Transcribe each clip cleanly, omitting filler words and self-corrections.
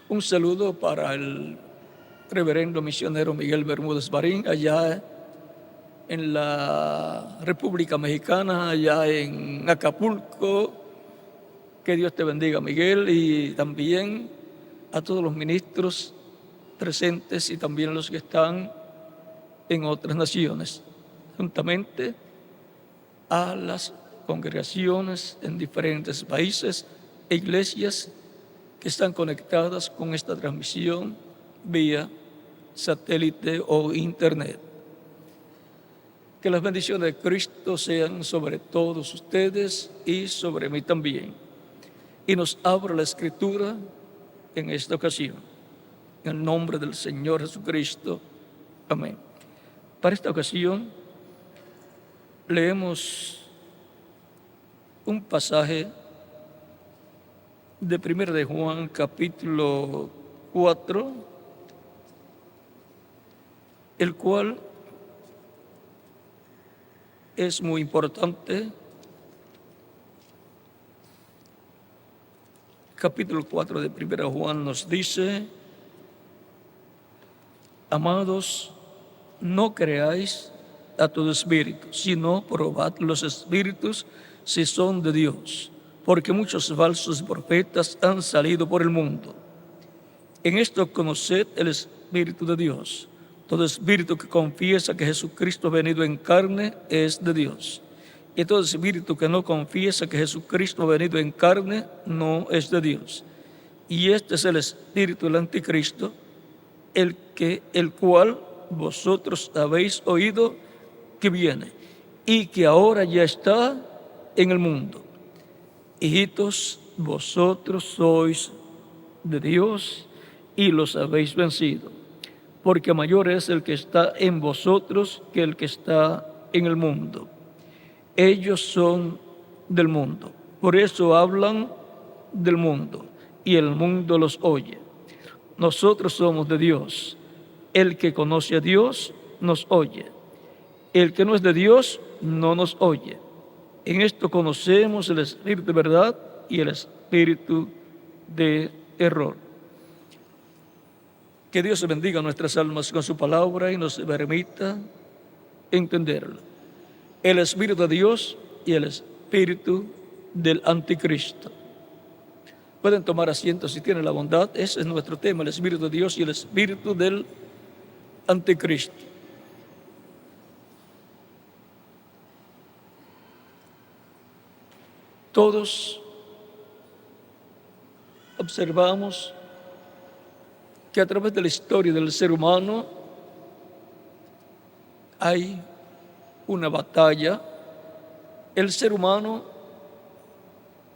Un saludo para el reverendo misionero Miguel Bermúdez Marín, allá en la República Mexicana, allá en Acapulco. Que Dios te bendiga, Miguel, y también a todos los ministros presentes y también los que están en otras naciones, juntamente a las congregaciones en diferentes países e iglesias que están conectadas con esta transmisión vía satélite o internet. Que las bendiciones de Cristo sean sobre todos ustedes y sobre mí también. Y nos abra la Escritura en esta ocasión. En el nombre del Señor Jesucristo. Amén. Para esta ocasión leemos un pasaje de 1 de Juan, capítulo 4, el cual es muy importante. Capítulo 4 de 1 Juan nos dice: amados, no creáis a todo espíritu, sino probad los espíritus si son de Dios, porque muchos falsos profetas han salido por el mundo. En esto conoced el Espíritu de Dios. Todo espíritu que confiesa que Jesucristo ha venido en carne es de Dios. Y todo espíritu que no confiesa que Jesucristo ha venido en carne no es de Dios. Y este es el espíritu del anticristo, el cual vosotros habéis oído que viene y que ahora ya está en el mundo. Hijitos, vosotros sois de Dios y los habéis vencido, porque mayor es el que está en vosotros que el que está en el mundo. Ellos son del mundo, por eso hablan del mundo y el mundo los oye. Nosotros somos de Dios. El que conoce a Dios nos oye. El que no es de Dios no nos oye. En esto conocemos el espíritu de verdad y el espíritu de error. Que Dios bendiga nuestras almas con su palabra y nos permita entenderlo. El espíritu de Dios y el espíritu del anticristo. Pueden tomar asiento si tienen la bondad. Ese es nuestro tema, el espíritu de Dios y el espíritu del anticristo. Todos observamos que a través de la historia del ser humano hay una batalla. El ser humano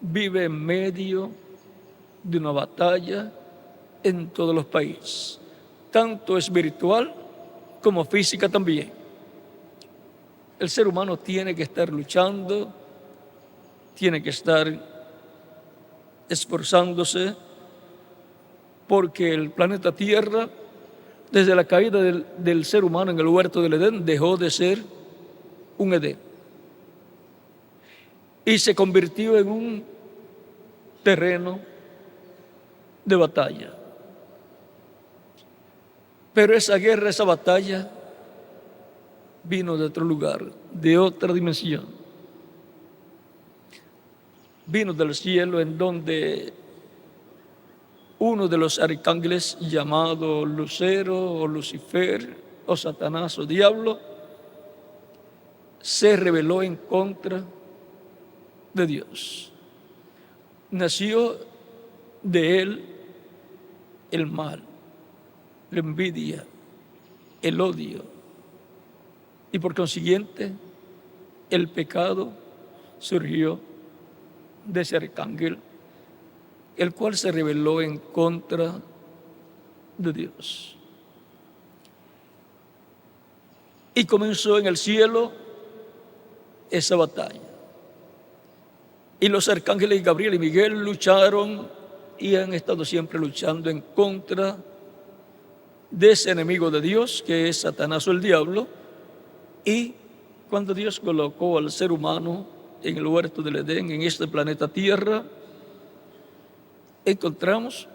vive en medio de una batalla en todos los países, tanto espiritual como física también. El ser humano tiene que estar luchando, tiene que estar esforzándose, porque el planeta Tierra, desde la caída del ser humano en el huerto del Edén, dejó de ser un Edén y se convirtió en un terreno de batalla. Pero esa guerra, esa batalla, vino de otro lugar, de otra dimensión. Vino del cielo, en donde uno de los arcángeles, llamado Lucero o Lucifer o Satanás o Diablo, se rebeló en contra de Dios. Nació de él el mal, la envidia, el odio, y por consiguiente el pecado surgió de ese arcángel, el cual se rebeló en contra de Dios. Y comenzó en el cielo esa batalla. Y los arcángeles Gabriel y Miguel lucharon y han estado siempre luchando en contra de ese enemigo de Dios, que es Satanás o el diablo. Y cuando Dios colocó al ser humano en el huerto del Edén, en este planeta Tierra, encontramos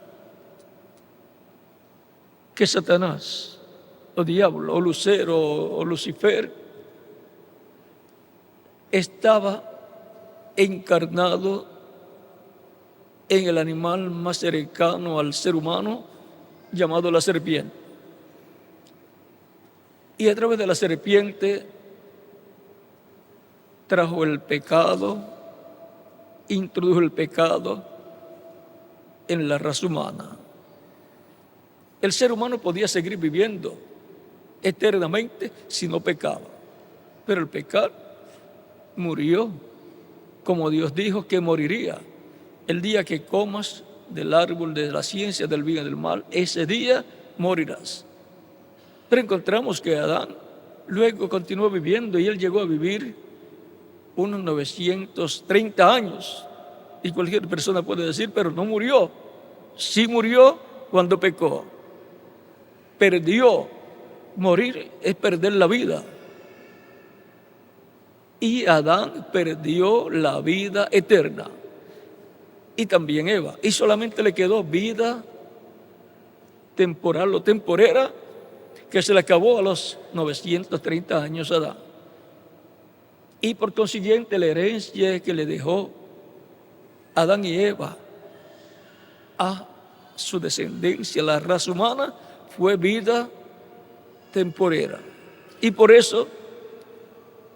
que Satanás, o diablo, o Lucero, o Lucifer, estaba encarnado en el animal más cercano al ser humano, llamado la serpiente. Y a través de la serpiente trajo el pecado, introdujo el pecado en la raza humana. El ser humano podía seguir viviendo eternamente si no pecaba, pero el pecado murió, como Dios dijo que moriría. El día que comas del árbol de la ciencia del bien y del mal, ese día morirás. Pero encontramos que Adán luego continuó viviendo y él llegó a vivir unos 930 años. Y cualquier persona puede decir, pero no murió. Sí murió cuando pecó. Perdió. Morir es perder la vida. Y Adán perdió la vida eterna. Y también Eva. Y solamente le quedó vida temporal o temporera, que se le acabó a los 930 años a Adán. Y por consiguiente la herencia que le dejó Adán y Eva a su descendencia, la raza humana, fue vida temporera. Y por eso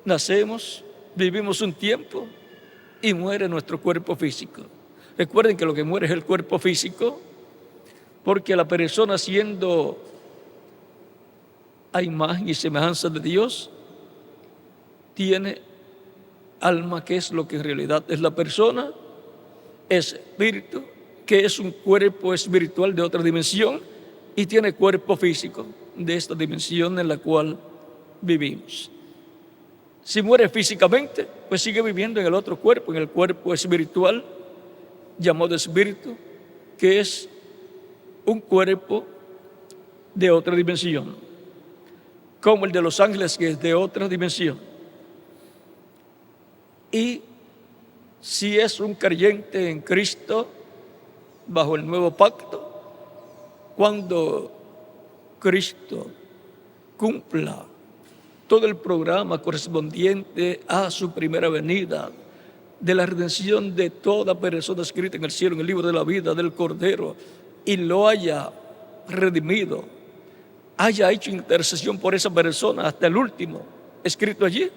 nacemos, vivimos un tiempo y muere nuestro cuerpo físico. Recuerden que lo que muere es el cuerpo físico, porque la persona, siendo a imagen y semejanza de Dios, tiene alma, que es lo que en realidad es la persona, es espíritu, que es un cuerpo espiritual de otra dimensión, y tiene cuerpo físico de esta dimensión en la cual vivimos. Si muere físicamente, pues sigue viviendo en el otro cuerpo, en el cuerpo espiritual, llamado espíritu, que es un cuerpo de otra dimensión, como el de los ángeles, que es de otra dimensión. Y si es un creyente en Cristo, bajo el nuevo pacto, cuando Cristo cumpla todo el programa correspondiente a su primera venida, de la redención de toda persona escrita en el cielo, en el libro de la vida del Cordero, y lo haya redimido, haya hecho intercesión por esa persona hasta el último escrito allí,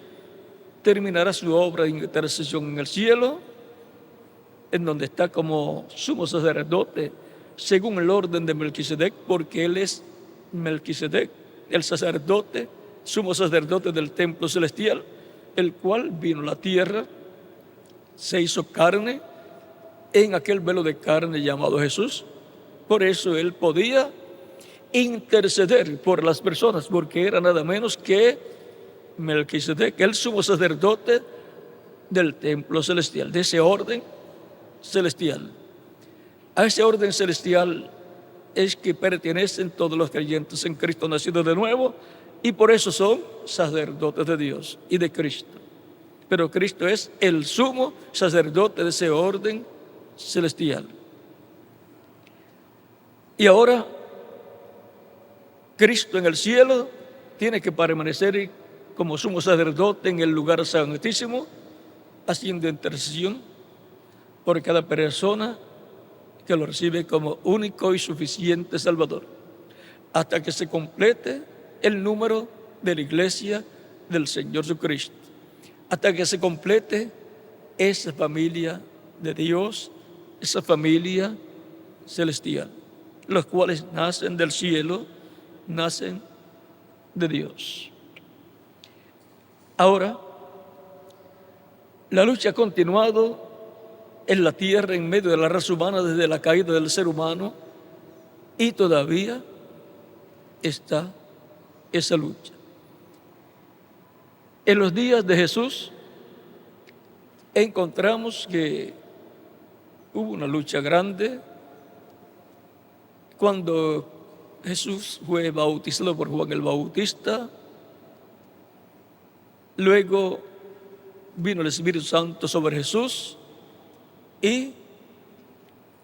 terminará su obra de intercesión en el cielo, en donde está como sumo sacerdote, según el orden de Melquisedec, porque él es Melquisedec, el sacerdote, sumo sacerdote del templo celestial, el cual vino a la tierra, se hizo carne en aquel velo de carne llamado Jesús. Por eso él podía interceder por las personas, porque era nada menos que Melquisedec, el sumo sacerdote del templo celestial, de ese orden celestial. A ese orden celestial es que pertenecen todos los creyentes en Cristo nacidos de nuevo, y por eso son sacerdotes de Dios y de Cristo. Pero Cristo es el sumo sacerdote de ese orden celestial. Y ahora Cristo en el cielo tiene que permanecer como sumo sacerdote en el lugar santísimo, haciendo intercesión por cada persona que lo recibe como único y suficiente Salvador, hasta que se complete el número de la iglesia del Señor Jesucristo, hasta que se complete esa familia de Dios, esa familia celestial, los cuales nacen del cielo, nacen de Dios. Ahora, la lucha ha continuado en la tierra, en medio de la raza humana, desde la caída del ser humano, y todavía está esa lucha. En los días de Jesús encontramos que hubo una lucha grande cuando Jesús fue bautizado por Juan el Bautista. Luego vino el Espíritu Santo sobre Jesús y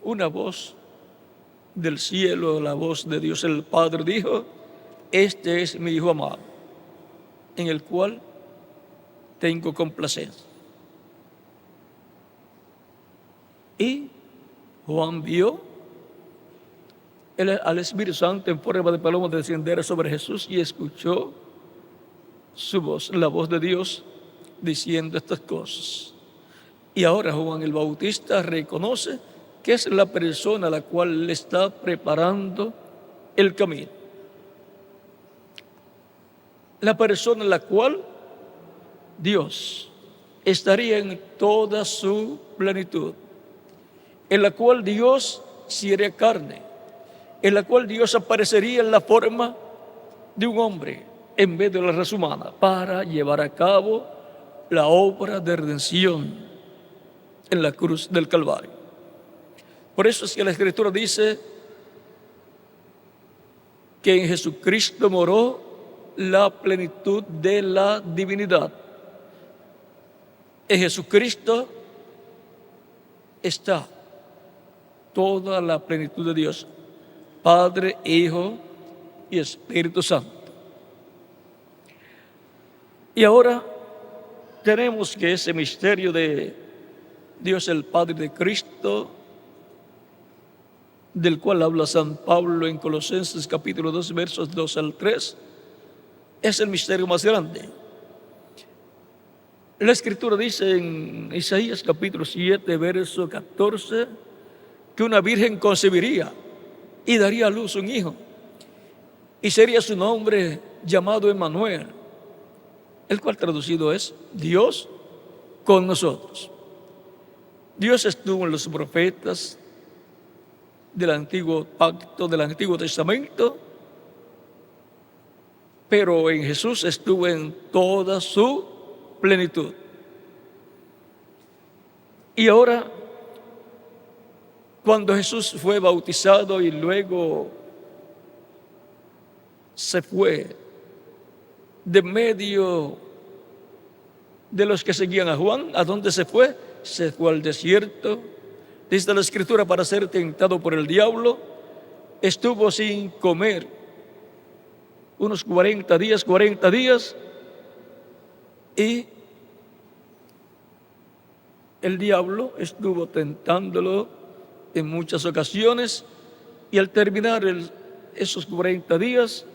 una voz del cielo la voz de Dios el Padre dijo: este es mi Hijo amado, en el cual tengo complacencia. Y Juan vio al Espíritu Santo en forma de paloma descender sobre Jesús y escuchó su voz, la voz de Dios, diciendo estas cosas. Y ahora Juan el Bautista reconoce que es la persona a la cual le está preparando el camino. La persona en la cual Dios estaría en toda su plenitud, en la cual Dios se haría carne, en la cual Dios aparecería en la forma de un hombre en vez de la raza humana para llevar a cabo la obra de redención en la cruz del Calvario. Por eso es que la Escritura dice que en Jesucristo moró la plenitud de la divinidad. En Jesucristo está toda la plenitud de Dios, Padre, Hijo y Espíritu Santo. Y ahora tenemos que ese misterio de Dios el Padre de Cristo, del cual habla San Pablo en Colosenses capítulo 2, versos 2 al 3, es el misterio más grande. La Escritura dice en Isaías capítulo 7, verso 14, que una virgen concebiría y daría a luz un hijo, y sería su nombre llamado Emmanuel, el cual traducido es Dios con nosotros. Dios estuvo en los profetas del antiguo pacto, del Antiguo Testamento, pero en Jesús estuvo en toda su plenitud. Y ahora, cuando Jesús fue bautizado y luego se fue de medio de los que seguían a Juan, ¿a dónde se fue? Se fue al desierto. Dice la Escritura, para ser tentado por el diablo, estuvo sin comer unos 40 días, y el diablo estuvo tentándolo en muchas ocasiones, y al terminar esos 40 días,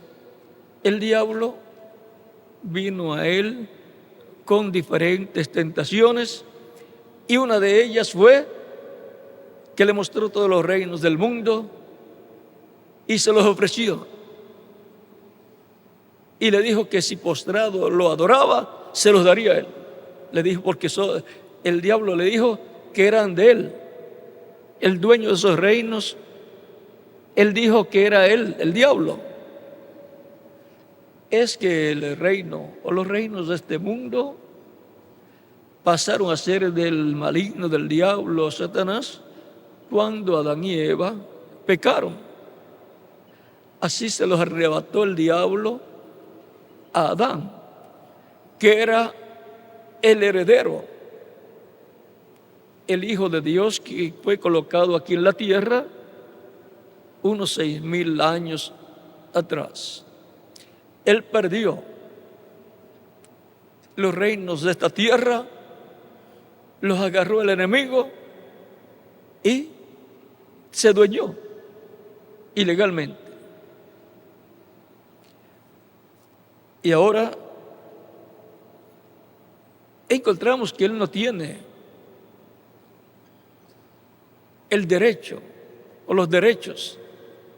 el diablo vino a él con diferentes tentaciones, y una de ellas fue que le mostró todos los reinos del mundo y se los ofreció. Y le dijo que si postrado lo adoraba, se los daría a él. Le dijo, porque el diablo le dijo que eran de él. El dueño de esos reinos, él dijo que era él, el diablo. Es que el reino o los reinos de este mundo pasaron a ser del maligno, del diablo, Satanás, cuando Adán y Eva pecaron. Así se los arrebató el diablo a Adán, que era el heredero, el Hijo de Dios, que fue colocado aquí en la tierra unos 6,000 años atrás. Él perdió los reinos de esta tierra, los agarró el enemigo y se adueñó ilegalmente. Y ahora encontramos que él no tiene el derecho o los derechos,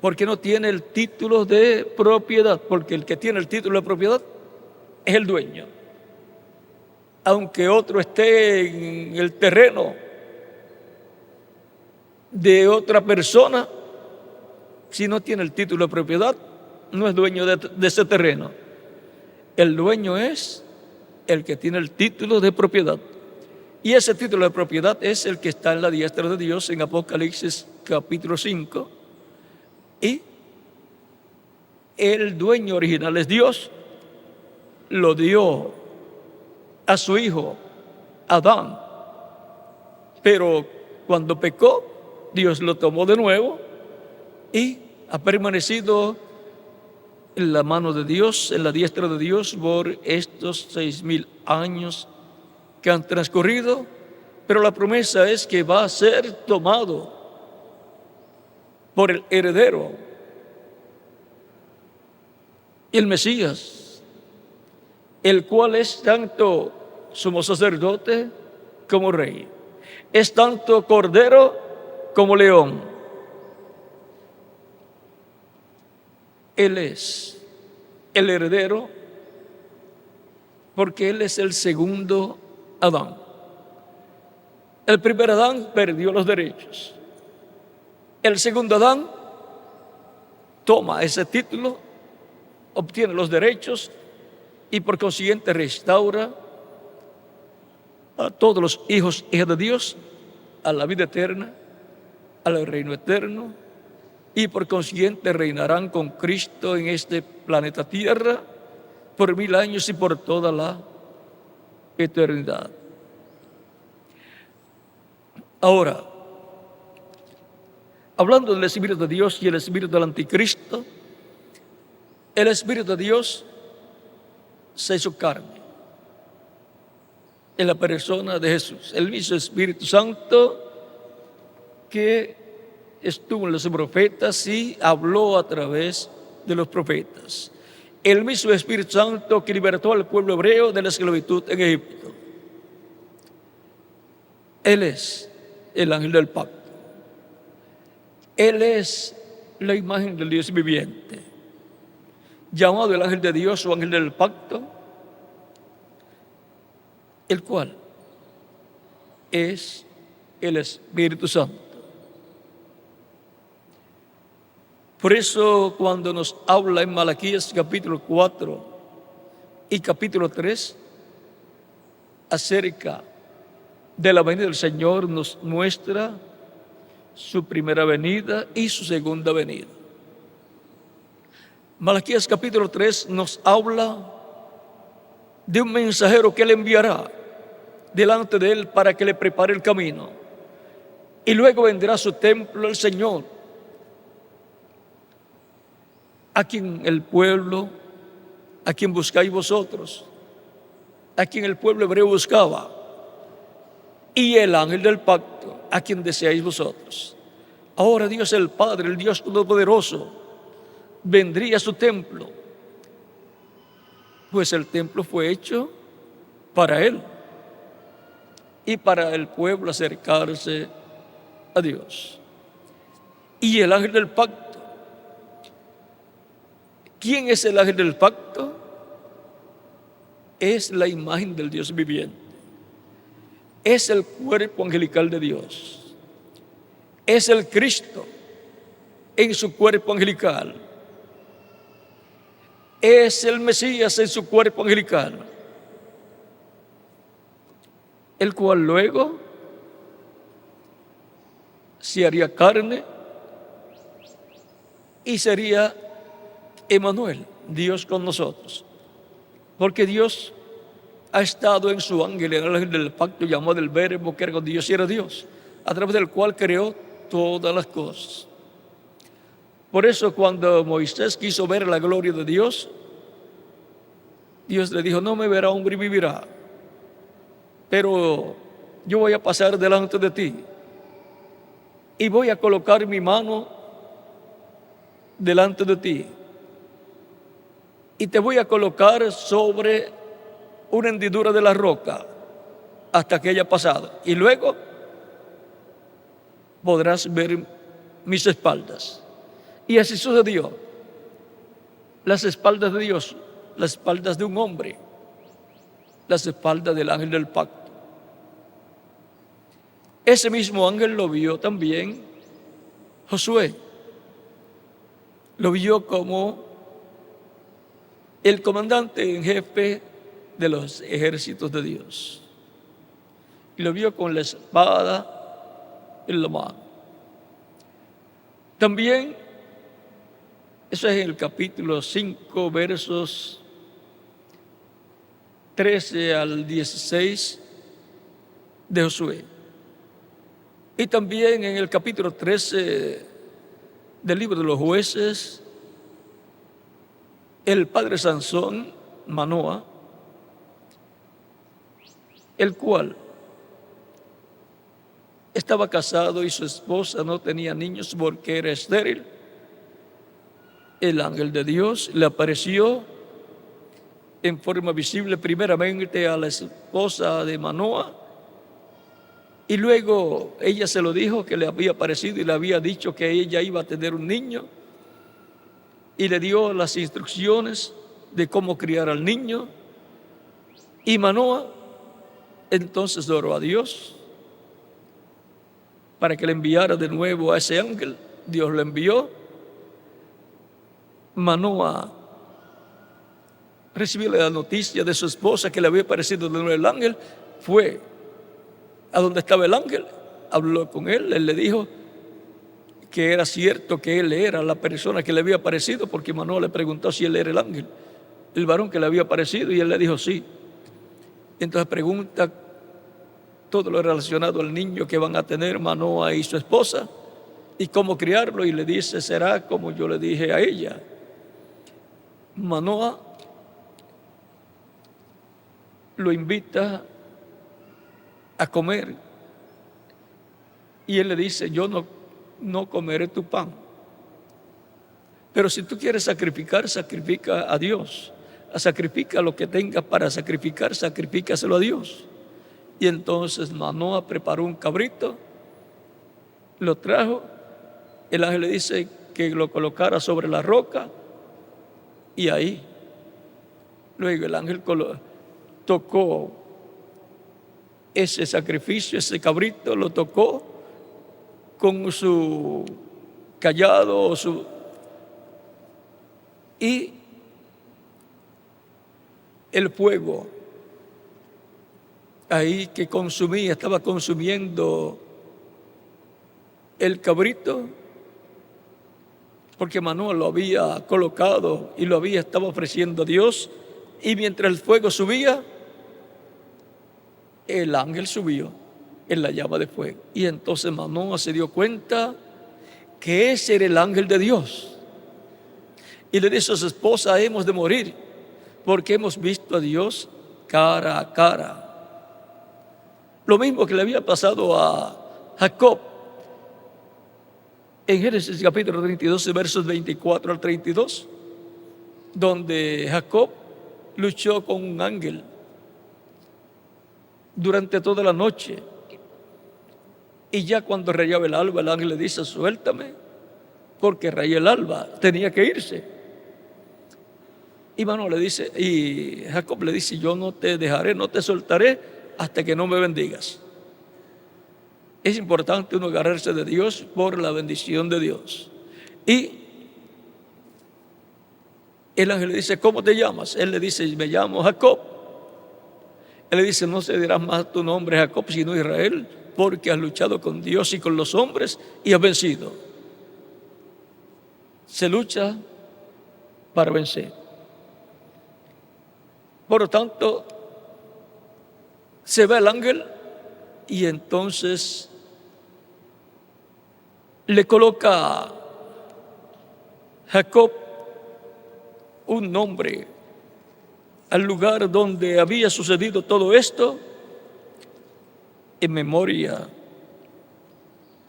porque no tiene el título de propiedad, porque el que tiene el título de propiedad es el dueño. Aunque otro esté en el terreno de otra persona, si no tiene el título de propiedad, no es dueño de ese terreno. El dueño es el que tiene el título de propiedad. Y ese título de propiedad es el que está en la diestra de Dios en Apocalipsis capítulo 5. Y el dueño original es Dios. Lo dio a su hijo Adán. Pero cuando pecó, Dios lo tomó de nuevo y ha permanecido en la mano de Dios, en la diestra de Dios, por estos 6,000 años que han transcurrido, pero la promesa es que va a ser tomado por el heredero, el Mesías, el cual es tanto sumo sacerdote como rey, es tanto cordero como león. Él es el heredero porque Él es el segundo Adán. El primer Adán perdió los derechos. El segundo Adán toma ese título, obtiene los derechos y por consiguiente restaura a todos los hijos e hijas de Dios a la vida eterna, al reino eterno, y por consiguiente reinarán con Cristo en este planeta Tierra por 1000 años y por toda la eternidad. Ahora, hablando del Espíritu de Dios y el Espíritu del Anticristo, el Espíritu de Dios se hizo carne en la persona de Jesús, el mismo Espíritu Santo que estuvo en los profetas y habló a través de los profetas. El mismo Espíritu Santo que libertó al pueblo hebreo de la esclavitud en Egipto. Él es el ángel del pacto. Él es la imagen del Dios viviente, llamado el ángel de Dios o ángel del pacto, el cual es el Espíritu Santo. Por eso cuando nos habla en Malaquías capítulo 4 y capítulo 3 acerca de la venida del Señor, nos muestra su primera venida y su segunda venida. Malaquías capítulo 3 nos habla de un mensajero que Él enviará delante de Él para que le prepare el camino. Y luego vendrá a su templo el Señor, a quien el pueblo, a quien buscáis vosotros, a quien el pueblo hebreo buscaba, y el ángel del pacto, a quien deseáis vosotros. Ahora Dios el Padre, el Dios Todopoderoso, vendría a su templo, pues el templo fue hecho para Él y para el pueblo acercarse a Dios. Y el ángel del pacto, ¿quién es el ángel del pacto? Es la imagen del Dios viviente. Es el cuerpo angelical de Dios. Es el Cristo en su cuerpo angelical. Es el Mesías en su cuerpo angelical, el cual luego se haría carne y sería Emmanuel, Dios con nosotros, porque Dios ha estado en su ángel, en el ángel del pacto llamado el Verbo, que era con Dios y era Dios, a través del cual creó todas las cosas. Por eso cuando Moisés quiso ver la gloria de Dios, Dios le dijo: no me verá hombre y vivirá, pero yo voy a pasar delante de ti y voy a colocar mi mano delante de ti y te voy a colocar sobre una hendidura de la roca hasta que haya pasado, y luego podrás ver mis espaldas. Y así sucedió. Las espaldas de Dios, las espaldas de un hombre, las espaldas del ángel del pacto. Ese mismo ángel lo vio también Josué. Lo vio como el comandante en jefe de los ejércitos de Dios. Y lo vio con la espada en la mano. También, eso es en el capítulo 5, versos 13 al 16 de Josué. Y también en el capítulo 13 del libro de los Jueces, el padre Sansón, Manoa, el cual estaba casado y su esposa no tenía niños porque era estéril. El ángel de Dios le apareció en forma visible primeramente a la esposa de Manoa, y luego ella se lo dijo que le había aparecido y le había dicho que ella iba a tener un niño, y le dio las instrucciones de cómo criar al niño. Y Manoa entonces oró a Dios para que le enviara de nuevo a ese ángel. Dios le envió. Manoa recibió la noticia de su esposa que le había aparecido de nuevo el ángel. Fue a donde estaba el ángel, habló con él, él le dijo que era cierto que él era la persona que le había aparecido, porque Manoa le preguntó si él era el ángel, el varón que le había aparecido, y él le dijo sí. Entonces pregunta todo lo relacionado al niño que van a tener Manoa y su esposa, y cómo criarlo, y le dice: será como yo le dije a ella. Manoa lo invita a comer, y él le dice: yo no comeré tu pan, pero si tú quieres sacrificar, sacrifica a Dios, sacrifica lo que tengas para sacrificar, sacrifícaselo a Dios. Y entonces Manoa preparó un cabrito, lo trajo, el ángel le dice que lo colocara sobre la roca, y ahí luego el ángel tocó ese sacrificio, ese cabrito, lo tocó con su cayado y el fuego ahí que consumía, estaba consumiendo el cabrito, porque Manoa lo había colocado y estaba ofreciendo a Dios, y mientras el fuego subía, el ángel subió en la llama de fuego. Y entonces Manoa se dio cuenta que ese era el ángel de Dios, y le dice a su esposa: hemos de morir porque hemos visto a Dios cara a cara. Lo mismo que le había pasado a Jacob en Génesis capítulo 32, versos 24 al 32, donde Jacob luchó con un ángel durante toda la noche, y ya cuando rayaba el alba, el ángel le dice: suéltame, porque rayé el alba, tenía que irse. Y Jacob le dice: yo no te dejaré, no te soltaré hasta que no me bendigas. Es importante uno agarrarse de Dios por la bendición de Dios. Y el ángel le dice: ¿cómo te llamas? Él le dice: me llamo Jacob. Él le dice: no se dirá más tu nombre Jacob, sino Israel, porque has luchado con Dios y con los hombres y has vencido. Se lucha para vencer. Por lo tanto, se ve el ángel, y entonces le coloca a Jacob un nombre al lugar donde había sucedido todo esto, en memoria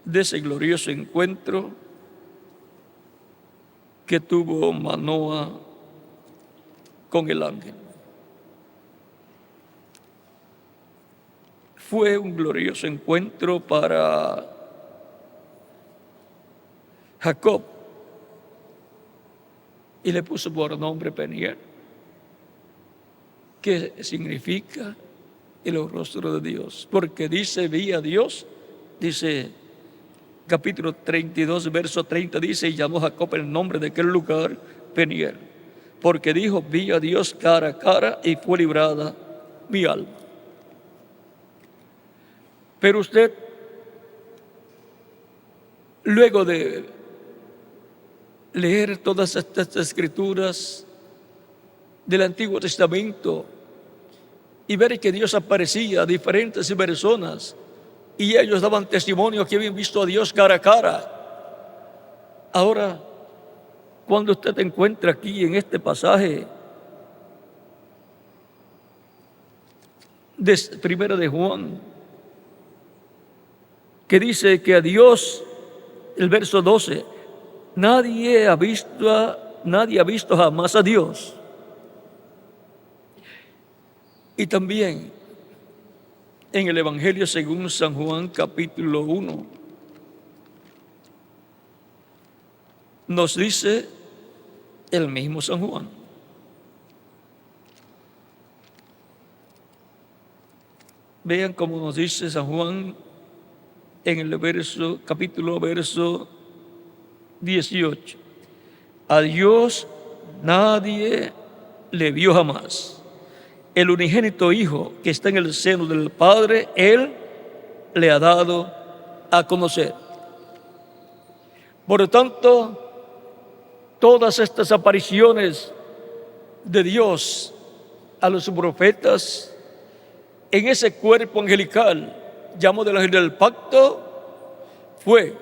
de ese glorioso encuentro que tuvo Manoa con el ángel. Fue un glorioso encuentro para Jacob, y le puso por nombre Peniel, que significa el rostro de Dios, porque dice: vi a Dios, dice capítulo 32, verso 30, dice: y llamó Jacob el nombre de aquel lugar Peniel, porque dijo: vi a Dios cara a cara, y fue librada mi alma. Pero usted, luego de leer todas estas escrituras del Antiguo Testamento y ver que Dios aparecía a diferentes personas, y ellos daban testimonio que habían visto a Dios cara a cara, Ahora, cuando usted se encuentra aquí en este pasaje de Primera de Juan, que dice que a Dios, el verso 12, nadie ha visto jamás a Dios. Y también en el Evangelio según San Juan capítulo 1, nos dice el mismo San Juan: vean cómo nos dice San Juan en el capítulo 18. A Dios nadie le vio jamás. El unigénito Hijo que está en el seno del Padre, Él le ha dado a conocer. Por lo tanto, todas estas apariciones de Dios a los profetas en ese cuerpo angelical llamado del ángel del pacto, fue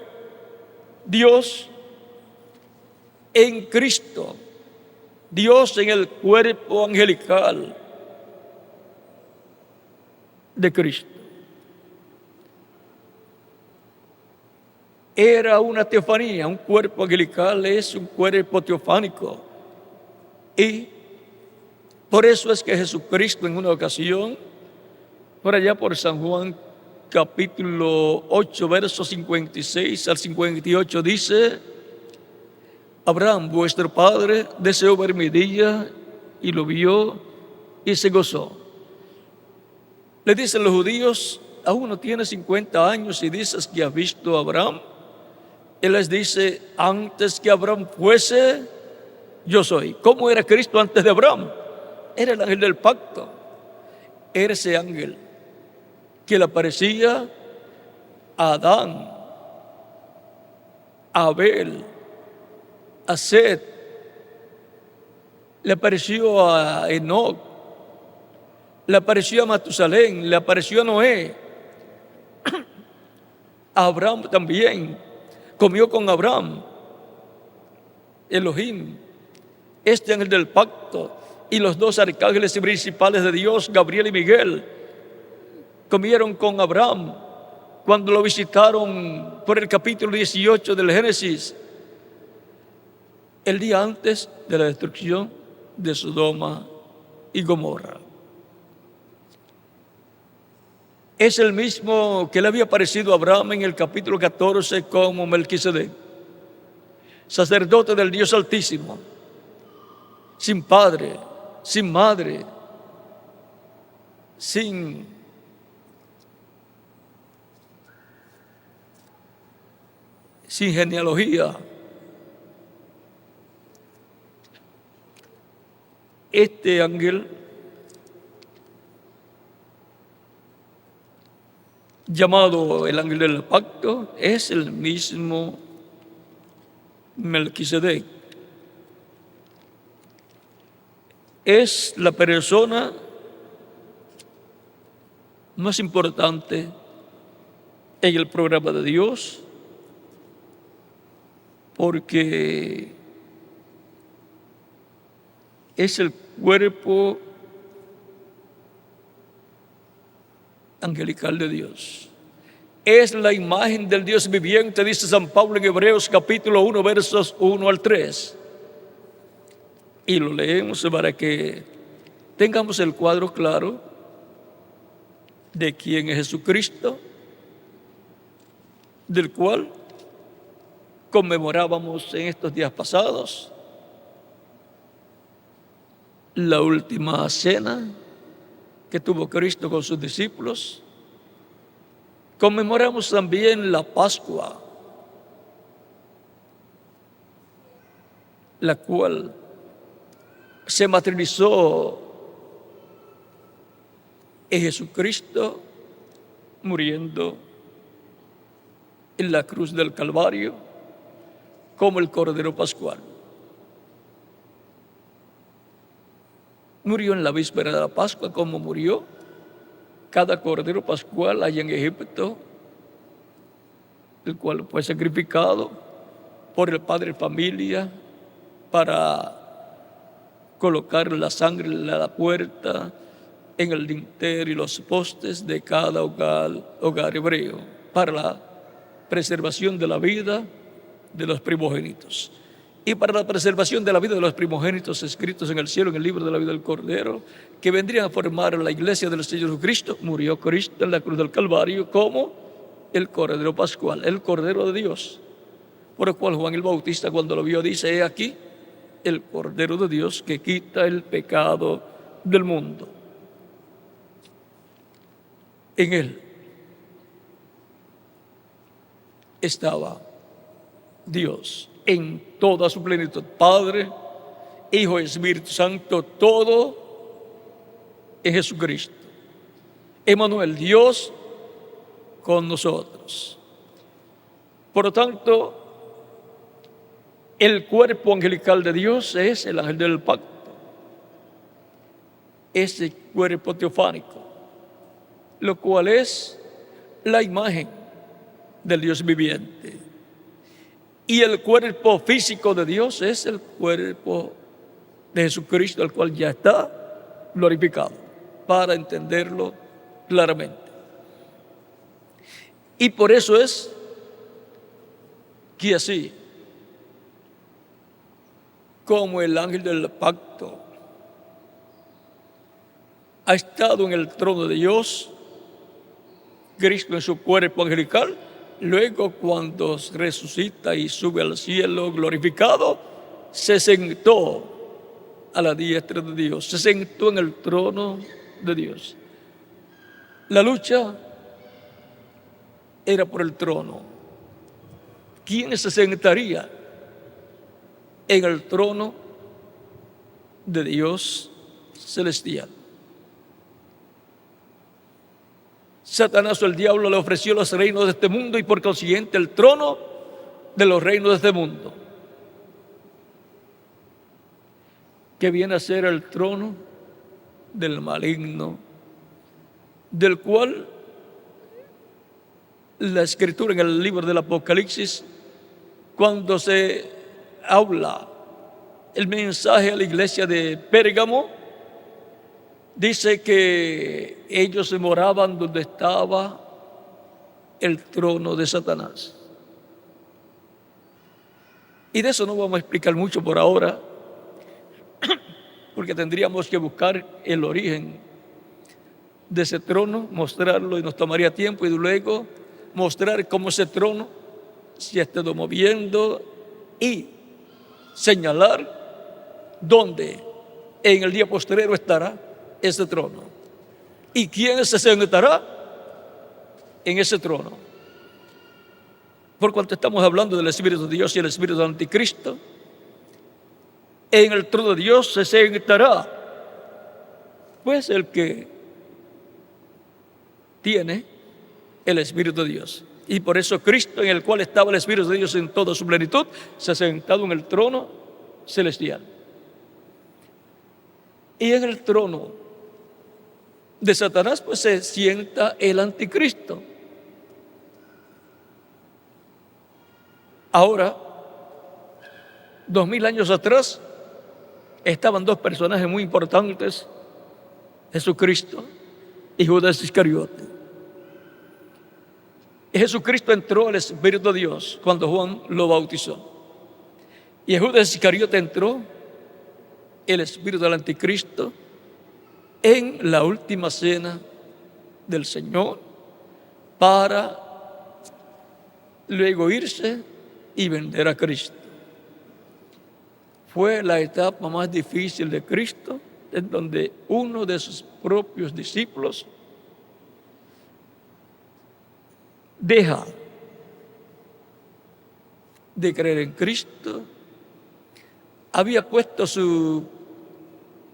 Dios en Cristo, Dios en el cuerpo angelical de Cristo. Era una teofanía, un cuerpo angelical es un cuerpo teofánico. Y por eso es que Jesucristo en una ocasión, por allá por San Juan capítulo 8, versos 56 al 58, dice: Abraham, vuestro padre, deseó ver mi día y lo vio y se gozó. Le dicen los judíos: aún no tienes 50 años y dices que has visto a Abraham. Él les dice: antes que Abraham fuese, yo soy. ¿Cómo era Cristo antes de Abraham? Era el ángel del pacto. Era ese ángel que le aparecía a Adán, a Abel, a Set, le apareció a Enoc, le apareció a Matusalén, le apareció a Noé, a Abraham también, comió con Abraham, Elohim, este ángel del pacto, y los dos arcángeles principales de Dios, Gabriel y Miguel, comieron con Abraham cuando lo visitaron por el capítulo 18 del Génesis, el día antes de la destrucción de Sodoma y Gomorra. Es el mismo que le había aparecido a Abraham en el capítulo 14 como Melquisedec, sacerdote del Dios Altísimo, sin padre, sin madre, sin genealogía. Este ángel, llamado el ángel del pacto, es el mismo Melquisedec. Es la persona más importante en el programa de Dios, porque es el cuerpo angelical de Dios. Es la imagen del Dios viviente, dice San Pablo en Hebreos capítulo 1, versos 1 al 3. Y lo leemos para que tengamos el cuadro claro de quién es Jesucristo, del cual conmemorábamos en estos días pasados la última cena que tuvo Cristo con sus discípulos. Conmemoramos también la Pascua, la cual se materializó en Jesucristo muriendo en la cruz del Calvario como el Cordero Pascual. Murió en la víspera de la Pascua, como murió cada Cordero Pascual allá en Egipto, el cual fue sacrificado por el padre familia para colocar la sangre en la puerta, en el dintel y los postes de cada hogar hebreo, para la preservación de la vida de los primogénitos. Y para la preservación de la vida de los primogénitos escritos en el cielo, en el libro de la vida del Cordero, que vendrían a formar la iglesia del Señor Jesucristo, murió Cristo en la cruz del Calvario como el Cordero Pascual, el Cordero de Dios. Por el cual Juan el Bautista, cuando lo vio, dice: he aquí el Cordero de Dios que quita el pecado del mundo. En él estaba Dios en toda su plenitud, Padre, Hijo y Espíritu Santo, todo en Jesucristo. Emmanuel, Dios con nosotros. Por lo tanto, el cuerpo angelical de Dios es el ángel del pacto, ese cuerpo teofánico, lo cual es la imagen del Dios viviente. Y el cuerpo físico de Dios es el cuerpo de Jesucristo, el cual ya está glorificado, para entenderlo claramente. Y por eso es que así como el ángel del pacto ha estado en el trono de Dios, Cristo en su cuerpo angelical, luego cuando resucita y sube al cielo glorificado, se sentó a la diestra de Dios, se sentó en el trono de Dios. La lucha era por el trono. ¿Quién se sentaría en el trono de Dios celestial? Satanás o el diablo le ofreció los reinos de este mundo y por consiguiente el trono de los reinos de este mundo, que viene a ser el trono del maligno, del cual la Escritura en el libro del Apocalipsis, cuando se habla el mensaje a la iglesia de Pérgamo, dice que ellos se moraban donde estaba el trono de Satanás. Y de eso no vamos a explicar mucho por ahora, porque tendríamos que buscar el origen de ese trono, mostrarlo, y nos tomaría tiempo, y luego mostrar cómo ese trono se ha estado moviendo y señalar dónde en el día postrero estará ese trono y quién se sentará en ese trono. Por cuanto estamos hablando del Espíritu de Dios y el Espíritu del Anticristo, en el trono de Dios se sentará pues el que tiene el Espíritu de Dios. Y por eso Cristo, en el cual estaba el Espíritu de Dios en toda su plenitud, se ha sentado en el trono celestial. Y en el trono de Satanás pues se sienta el Anticristo. Ahora, 2000 años atrás, estaban dos personajes muy importantes, Jesucristo y Judas Iscariote. Jesucristo entró al Espíritu de Dios cuando Juan lo bautizó. Y en Judas Iscariote entró el Espíritu del Anticristo en la última cena del Señor para luego irse y vender a Cristo. Fue la etapa más difícil de Cristo, en donde uno de sus propios discípulos deja de creer en Cristo, había puesto su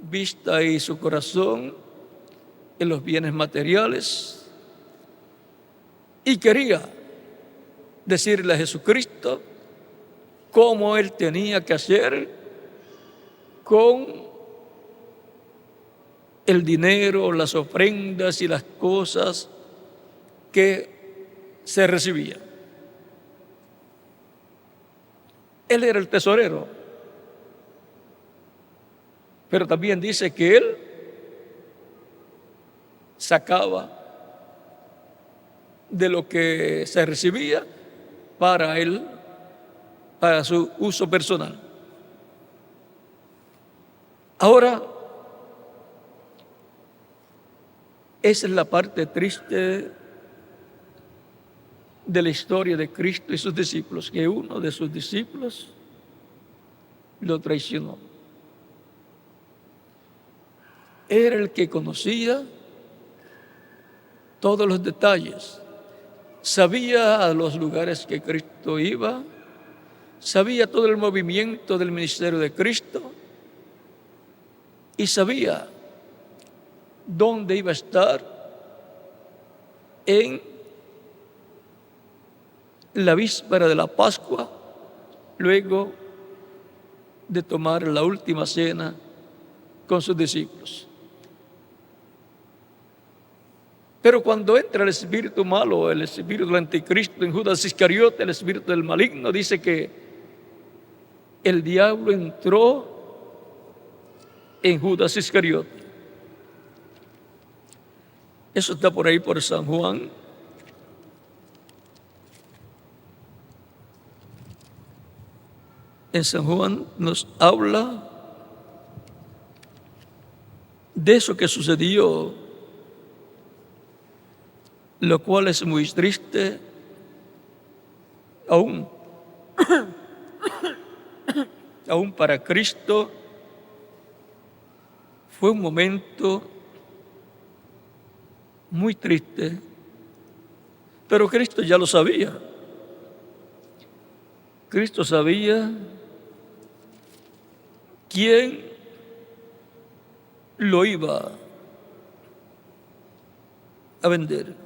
vista y su corazón en los bienes materiales y quería decirle a Jesucristo cómo él tenía que hacer con el dinero, las ofrendas y las cosas que se recibían. Él era el tesorero. Pero también dice que él sacaba de lo que se recibía para él, para su uso personal. Ahora, esa es la parte triste de la historia de Cristo y sus discípulos, que uno de sus discípulos lo traicionó. Era el que conocía todos los detalles, sabía a los lugares que Cristo iba, sabía todo el movimiento del ministerio de Cristo y sabía dónde iba a estar en la víspera de la Pascua, luego de tomar la última cena con sus discípulos. Pero cuando entra el espíritu malo, el espíritu del anticristo en Judas Iscariote, el espíritu del maligno, dice que el diablo entró en Judas Iscariote. Eso está por ahí por San Juan. En San Juan nos habla de eso que sucedió, lo cual es muy triste aún para Cristo. Fue un momento muy triste, pero Cristo ya lo sabía. Cristo sabía quién lo iba a vender.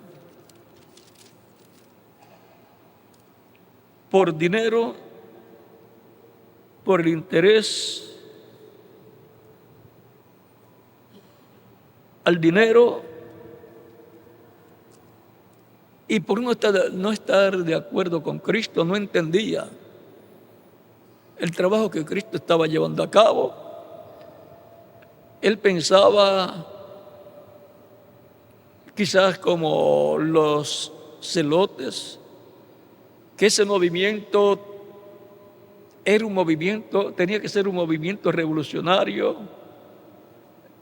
Por dinero, por el interés al dinero y por no estar de acuerdo con Cristo, no entendía el trabajo que Cristo estaba llevando a cabo. Él pensaba, quizás como los celotes, que ese movimiento era un movimiento, tenía que ser un movimiento revolucionario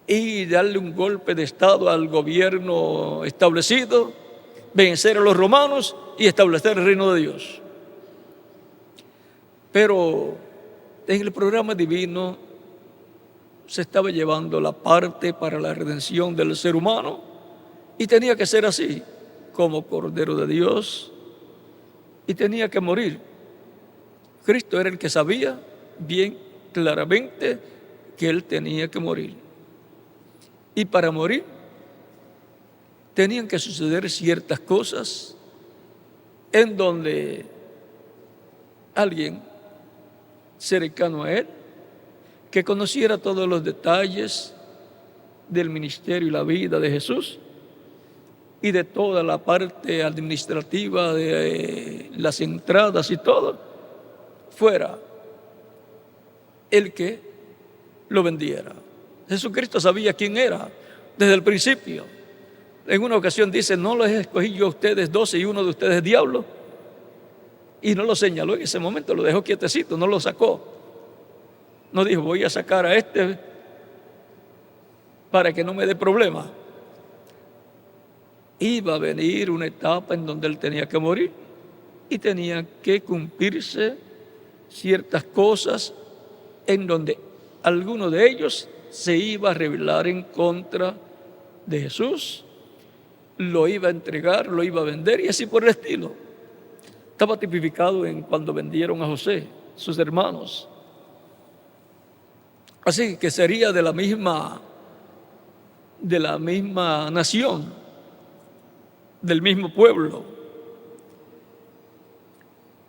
y darle un golpe de Estado al gobierno establecido, vencer a los romanos y establecer el reino de Dios. Pero en el programa divino se estaba llevando la parte para la redención del ser humano y tenía que ser así, como Cordero de Dios, y tenía que morir. Cristo era el que sabía bien claramente que Él tenía que morir. Y para morir tenían que suceder ciertas cosas en donde alguien cercano a Él, que conociera todos los detalles del ministerio y la vida de Jesús y de toda la parte administrativa de las entradas y todo, fuera el que lo vendiera. Jesucristo sabía quién era desde el principio. En una ocasión dice, no los escogí yo a ustedes 12 y uno de ustedes diablo. Y no lo señaló en ese momento, lo dejó quietecito, no lo sacó. No dijo, voy a sacar a este para que no me dé problema. Iba a venir una etapa en donde él tenía que morir y tenía que cumplirse ciertas cosas en donde alguno de ellos se iba a rebelar en contra de Jesús, lo iba a entregar, lo iba a vender y así por el estilo. Estaba tipificado en cuando vendieron a José, sus hermanos. Así que sería de la misma nación, del mismo pueblo.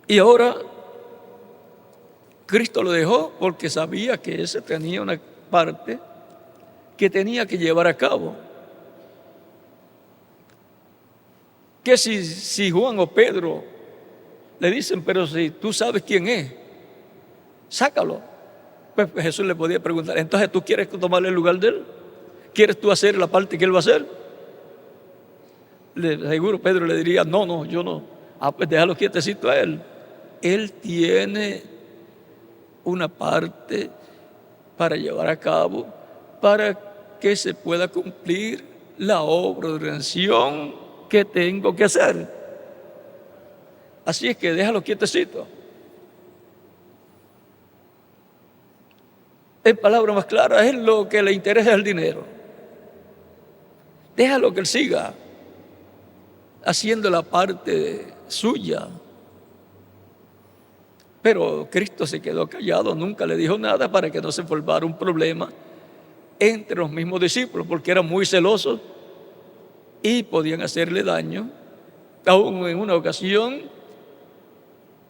Y ahora Cristo lo dejó porque sabía que ese tenía una parte que tenía que llevar a cabo. Que si Juan o Pedro le dicen, pero si tú sabes quién es, sácalo. Pues Jesús le podía preguntar, entonces ¿tú quieres tomar el lugar de él? ¿Quieres tú hacer la parte que él va a hacer? Seguro Pedro le diría, no, yo no. Pues déjalo quietecito a él. Él tiene una parte para llevar a cabo, para que se pueda cumplir la obra de redención que tengo que hacer. Así es que déjalo quietecito. En palabras más claras, es lo que le interesa el dinero. Déjalo que él siga haciendo la parte suya. Pero Cristo se quedó callado, nunca le dijo nada para que no se formara un problema entre los mismos discípulos, porque eran muy celosos y podían hacerle daño. Aún en una ocasión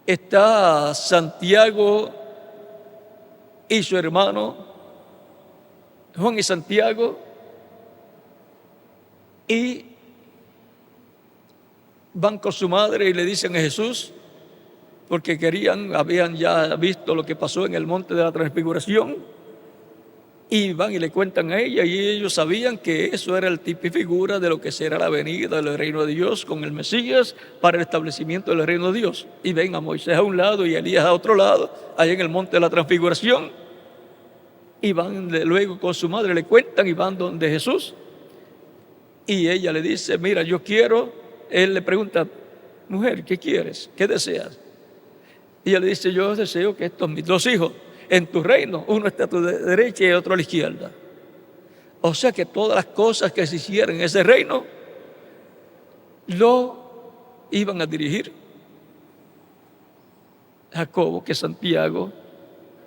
está Santiago y su hermano, Juan y Santiago, y van con su madre y le dicen a Jesús, porque habían ya visto lo que pasó en el monte de la transfiguración, y van y le cuentan a ella, y ellos sabían que eso era el tipo y figura de lo que será la venida del reino de Dios con el Mesías para el establecimiento del reino de Dios. Y ven a Moisés a un lado y a Elías a otro lado, allá en el monte de la transfiguración, y van luego con su madre, le cuentan y van donde Jesús, y ella le dice, mira, yo quiero. Él le pregunta, mujer, ¿qué quieres? ¿Qué deseas? Y ella le dice, yo deseo que estos mis dos hijos en tu reino, uno está a tu derecha y otro a la izquierda. O sea que todas las cosas que se hicieran en ese reino lo iban a dirigir Jacobo, que es Santiago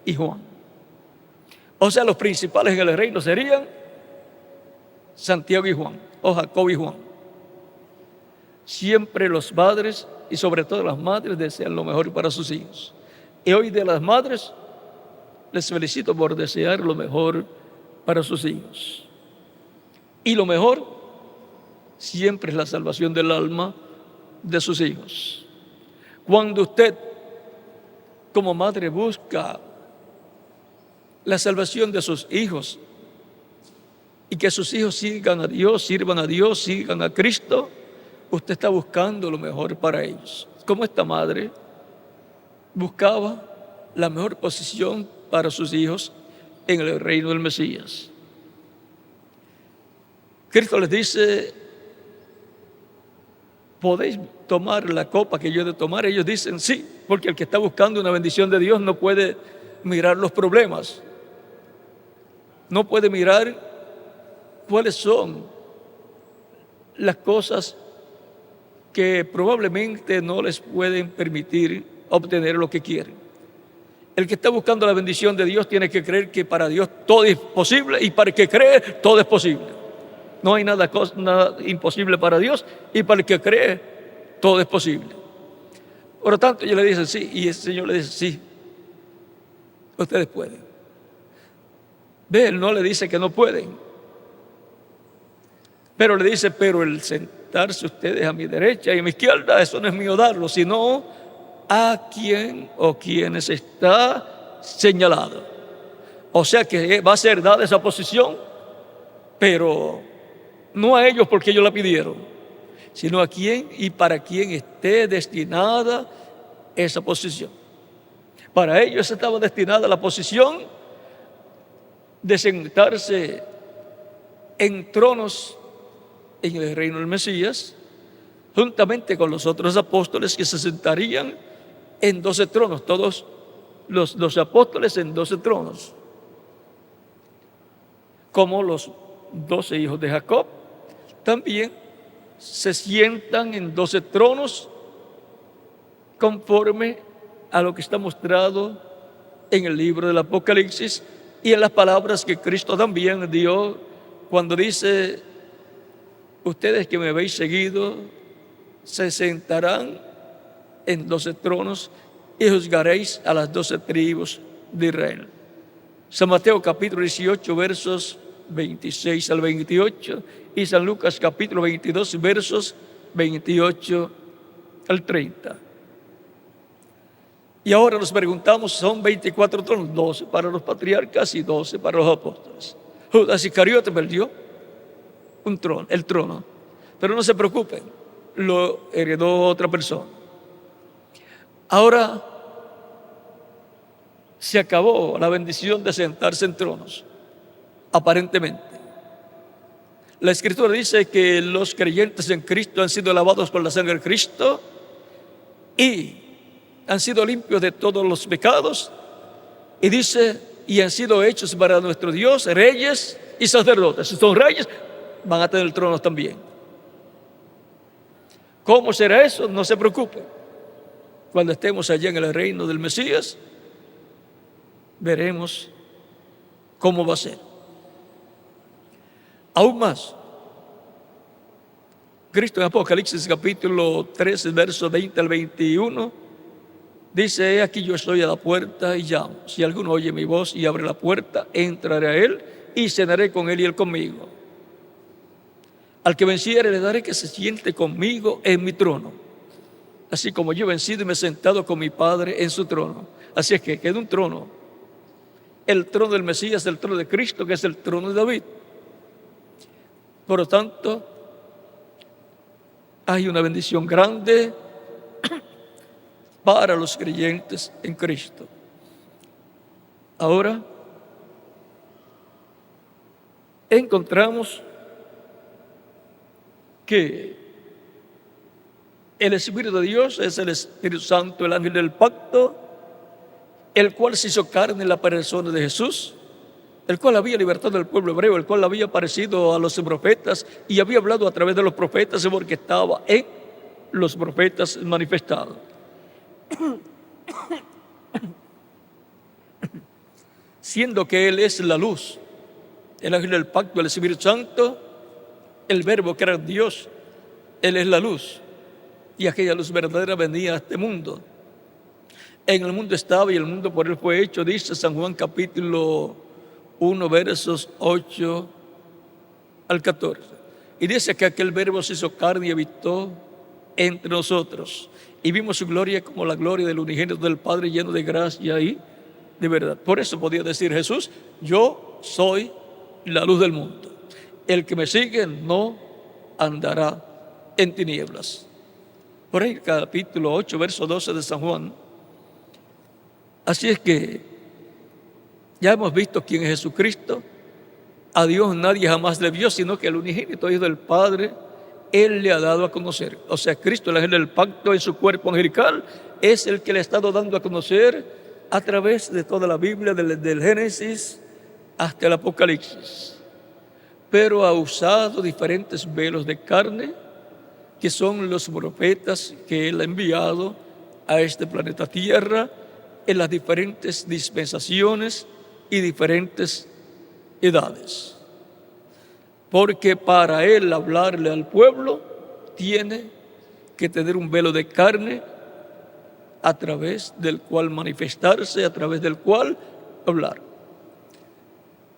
y Juan. O sea, los principales en el reino serían Santiago y Juan, o Jacobo y Juan. Siempre los padres y sobre todo las madres desean lo mejor para sus hijos. Y hoy de las madres les felicito por desear lo mejor para sus hijos. Y lo mejor siempre es la salvación del alma de sus hijos. Cuando usted como madre busca la salvación de sus hijos y que sus hijos sigan a Dios, sirvan a Dios, sigan a Cristo, usted está buscando lo mejor para ellos. Como esta madre buscaba la mejor posición para sus hijos en el reino del Mesías. Cristo les dice, ¿podéis tomar la copa que yo he de tomar? Ellos dicen sí, porque el que está buscando una bendición de Dios no puede mirar los problemas, no puede mirar cuáles son las cosas que probablemente no les pueden permitir obtener lo que quieren. El que está buscando la bendición de Dios tiene que creer que para Dios todo es posible, y para el que cree todo es posible. No hay nada imposible para Dios, y para el que cree todo es posible. Por lo tanto, ellos le dicen sí, y el Señor le dice sí, ustedes pueden. Ve, Él no le dice que no pueden, pero le dice, pero el sentarse ustedes a mi derecha y a mi izquierda, eso no es mío darlo, sino a quien o quienes está señalado. O sea que va a ser dada esa posición, pero no a ellos porque ellos la pidieron, sino a quien y para quien esté destinada esa posición. Para ellos estaba destinada la posición de sentarse en tronos en el reino del Mesías, juntamente con los otros apóstoles que se sentarían en 12 tronos, todos los 12 apóstoles en 12 tronos, como los 12 hijos de Jacob también se sientan en 12 tronos conforme a lo que está mostrado en el libro del Apocalipsis y en las palabras que Cristo también dio cuando dice, ustedes que me habéis seguido se sentarán en 12 tronos y juzgaréis a las 12 tribus de Israel. San Mateo capítulo 18 versos 26 al 28 y San Lucas capítulo 22 versos 28 al 30. Y ahora nos preguntamos, son 24 tronos, 12 para los patriarcas y 12 para los apóstoles. Judas Iscariote perdió un trono, el trono, pero no se preocupen, lo heredó otra persona. Ahora se acabó la bendición de sentarse en tronos, aparentemente. La Escritura dice que los creyentes en Cristo han sido lavados por la sangre de Cristo y han sido limpios de todos los pecados. Y dice, y han sido hechos para nuestro Dios reyes y sacerdotes. Si son reyes, van a tener tronos también. ¿Cómo será eso? No se preocupen. Cuando estemos allá en el reino del Mesías, veremos cómo va a ser. Aún más, Cristo en Apocalipsis capítulo 13, verso 20 al 21, dice: he aquí yo estoy a la puerta y llamo. Si alguno oye mi voz y abre la puerta, entraré a él y cenaré con él y él conmigo. Al que venciere le daré que se siente conmigo en mi trono, así como yo he vencido y me he sentado con mi Padre en su trono. Así es que queda un trono, el trono del Mesías, el trono de Cristo, que es el trono de David. Por lo tanto, hay una bendición grande para los creyentes en Cristo. Ahora encontramos que el Espíritu de Dios es el Espíritu Santo, el ángel del pacto, el cual se hizo carne en la persona de Jesús, el cual había libertado al pueblo hebreo, el cual había aparecido a los profetas y había hablado a través de los profetas porque estaba en los profetas manifestados. Siendo que Él es la luz, el ángel del pacto, el Espíritu Santo, el verbo que era Dios, Él es la luz, y aquella luz verdadera venía a este mundo. En el mundo estaba y el mundo por Él fue hecho, dice San Juan capítulo 1, versos 8 al 14. Y dice que aquel verbo se hizo carne y habitó entre nosotros. Y vimos su gloria como la gloria del unigénito del Padre, lleno de gracia y de verdad. Por eso podía decir Jesús: yo soy la luz del mundo. El que me sigue no andará en tinieblas. Por ahí capítulo 8, verso 12 de San Juan. Así es que ya hemos visto quién es Jesucristo. A Dios nadie jamás le vio, sino que el unigénito Hijo del Padre, Él le ha dado a conocer. O sea, Cristo, el ángel del pacto en su cuerpo angelical, es el que le ha estado dando a conocer a través de toda la Biblia, del Génesis hasta el Apocalipsis. Pero ha usado diferentes velos de carne, que son los profetas que Él ha enviado a este planeta Tierra en las diferentes dispensaciones y diferentes edades. Porque para Él hablarle al pueblo tiene que tener un velo de carne a través del cual manifestarse, a través del cual hablar.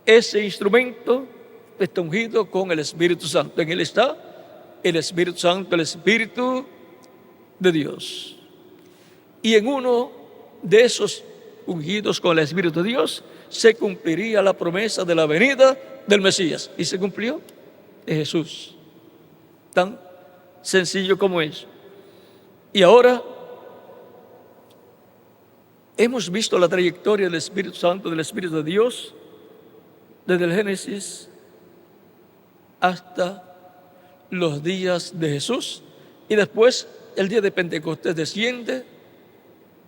Ese instrumento está ungido con el Espíritu Santo. En Él está el Espíritu Santo, el Espíritu de Dios. Y en uno de esos ungidos con el Espíritu de Dios se cumpliría la promesa de la venida del Mesías. Y se cumplió en Jesús. Tan sencillo como eso. Y ahora hemos visto la trayectoria del Espíritu Santo, del Espíritu de Dios, desde el Génesis hasta los días de Jesús. Y después el día de Pentecostés desciende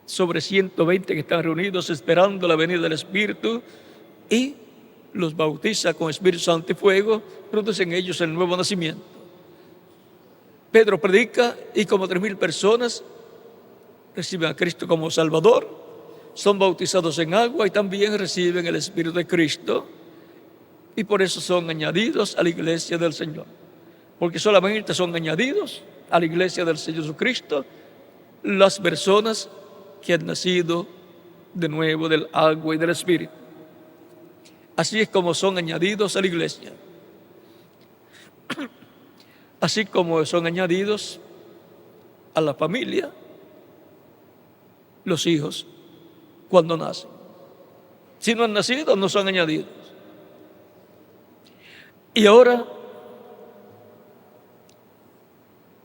sobre 120 que están reunidos esperando la venida del Espíritu y los bautiza con Espíritu Santo y fuego, produce en ellos el nuevo nacimiento. Pedro predica y como 3,000 personas reciben a Cristo como Salvador, son bautizados en agua y también reciben el Espíritu de Cristo y por eso son añadidos a la iglesia del Señor. Porque solamente son añadidos a la iglesia del Señor Jesucristo las personas que han nacido de nuevo del agua y del Espíritu. Así es como son añadidos a la iglesia. Así como son añadidos a la familia, los hijos cuando nacen. Si no han nacido, no son añadidos. Y ahora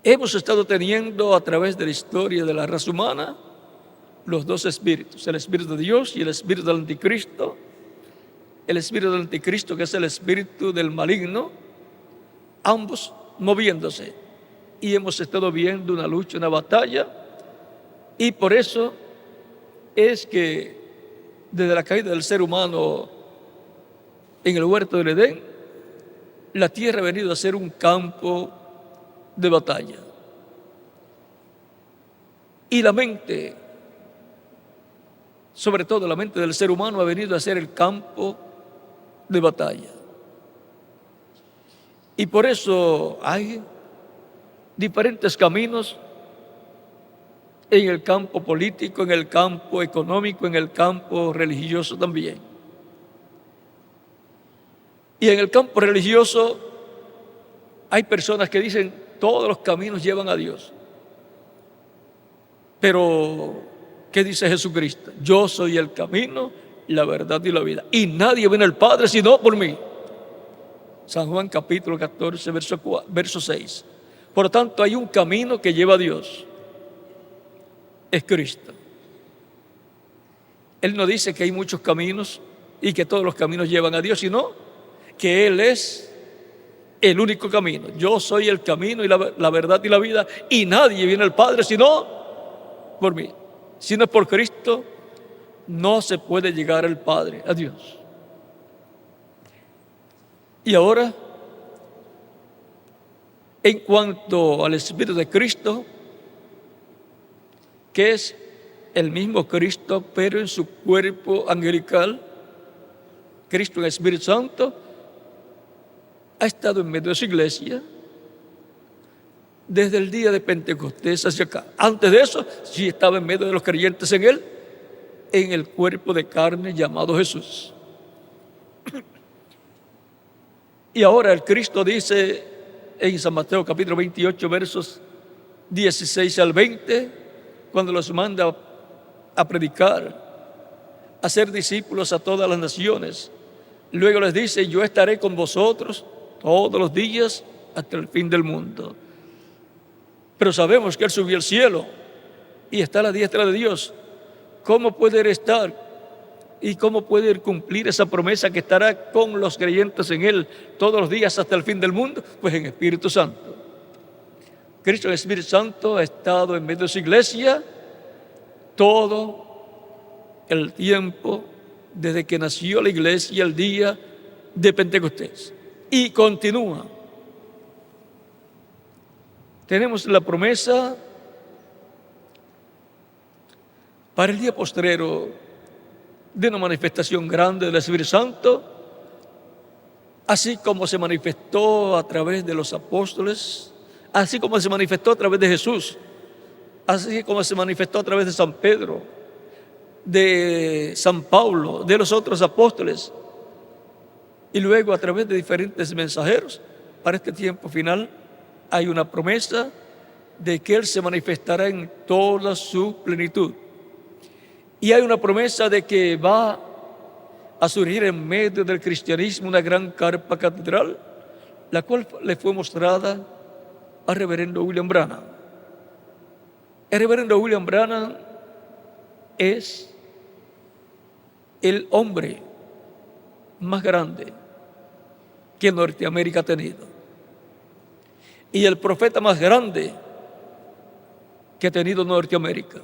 hemos estado teniendo a través de la historia de la raza humana los dos espíritus, el espíritu de Dios y el espíritu del anticristo. El espíritu del anticristo, que es el espíritu del maligno, ambos moviéndose. Y hemos estado viendo una lucha, una batalla, y por eso es que desde la caída del ser humano en el huerto del Edén, la tierra ha venido a ser un campo de batalla. Y la mente, sobre todo la mente del ser humano, ha venido a ser el campo de batalla. Y por eso hay diferentes caminos en el campo político, en el campo económico, en el campo religioso también. Y en el campo religioso hay personas que dicen todos los caminos llevan a Dios. Pero, ¿qué dice Jesucristo? Yo soy el camino, la verdad y la vida. Y nadie viene al Padre sino por mí. San Juan capítulo 14, verso 6. Por lo tanto, hay un camino que lleva a Dios. Es Cristo. Él no dice que hay muchos caminos y que todos los caminos llevan a Dios, sino que Él es el único camino. Yo soy el camino y la verdad y la vida, y nadie viene al Padre sino por mí. Si no es por Cristo, no se puede llegar al Padre, a Dios. Y ahora, en cuanto al Espíritu de Cristo, que es el mismo Cristo, pero en su cuerpo angelical, Cristo, el Espíritu Santo, ha estado en medio de su iglesia desde el día de Pentecostés hacia acá. Antes de eso, sí estaba en medio de los creyentes en Él, en el cuerpo de carne llamado Jesús. Y ahora el Cristo dice en San Mateo capítulo 28, versos 16 al 20, cuando los manda a predicar, a ser discípulos a todas las naciones. Luego les dice, yo estaré con vosotros todos los días hasta el fin del mundo. Pero sabemos que Él subió al cielo y está a la diestra de Dios. ¿Cómo puede Él estar? ¿Y cómo puede Él cumplir esa promesa que estará con los creyentes en Él todos los días hasta el fin del mundo? Pues en Espíritu Santo. Cristo, el Espíritu Santo, ha estado en medio de su iglesia todo el tiempo desde que nació la iglesia el día de Pentecostés. Y continúa. Tenemos la promesa para el día postrero de una manifestación grande del Espíritu Santo, así como se manifestó a través de los apóstoles, así como se manifestó a través de Jesús, así como se manifestó a través de San Pedro, de San Pablo, de los otros apóstoles, y luego a través de diferentes mensajeros. Para este tiempo final hay una promesa de que Él se manifestará en toda su plenitud. Y hay una promesa de que va a surgir en medio del cristianismo una gran carpa catedral, la cual le fue mostrada al reverendo William Branham. El reverendo William Branham es el hombre más grande que Norteamérica ha tenido y el profeta más grande que ha tenido Norteamérica,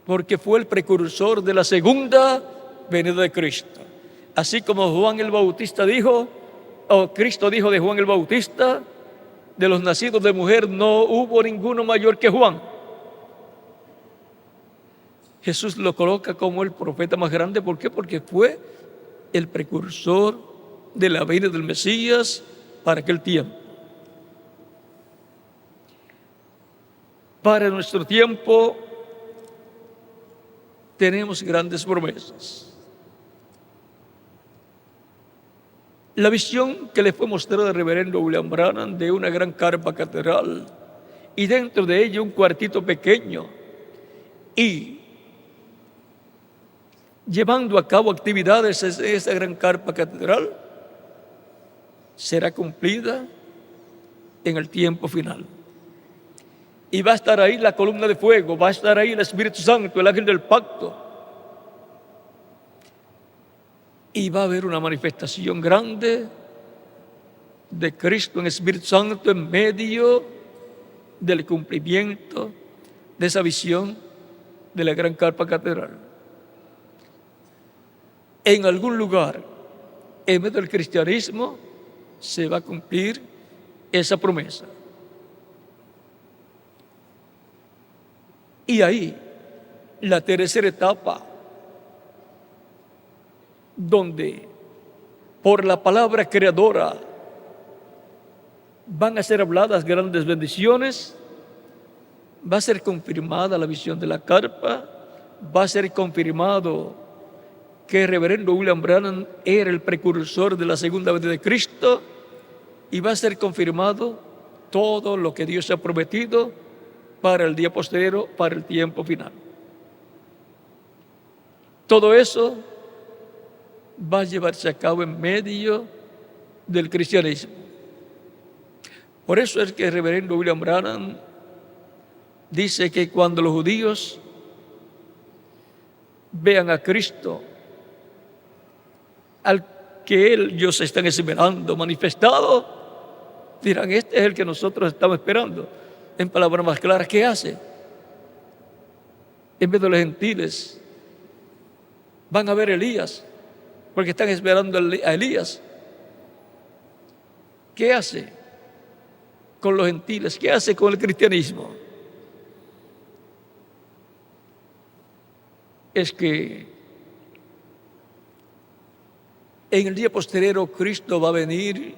porque fue el precursor de la segunda venida de Cristo. Así como Juan el Bautista dijo, o Cristo dijo de Juan el Bautista, de los nacidos de mujer no hubo ninguno mayor que Juan. Jesús lo coloca como el profeta más grande. ¿Por qué? Porque fue el precursor de la venida del Mesías para aquel tiempo. Para nuestro tiempo tenemos grandes promesas. La visión que le fue mostrada al reverendo William Branham de una gran carpa catedral y dentro de ella un cuartito pequeño y llevando a cabo actividades en esa gran carpa catedral, será cumplida en el tiempo final. Y va a estar ahí la columna de fuego, va a estar ahí el Espíritu Santo, el ángel del pacto. Y va a haber una manifestación grande de Cristo en Espíritu Santo en medio del cumplimiento de esa visión de la gran carpa catedral. En algún lugar, en medio del cristianismo, se va a cumplir esa promesa. Y ahí, la tercera etapa, donde por la palabra creadora van a ser habladas grandes bendiciones, va a ser confirmada la visión de la carpa, va a ser confirmado que el reverendo William Branham era el precursor de la segunda venida de Cristo, y va a ser confirmado todo lo que Dios ha prometido para el día postrero, para el tiempo final. Todo eso va a llevarse a cabo en medio del cristianismo. Por eso es que el reverendo William Branham dice que cuando los judíos vean a Cristo, al que ellos están esperando manifestado, dirán, este es el que nosotros estamos esperando. En palabras más claras, ¿qué hace? En vez de los gentiles, van a ver a Elías, porque están esperando a Elías. ¿Qué hace con los gentiles? ¿Qué hace con el cristianismo? Es que en el día posterior Cristo va a venir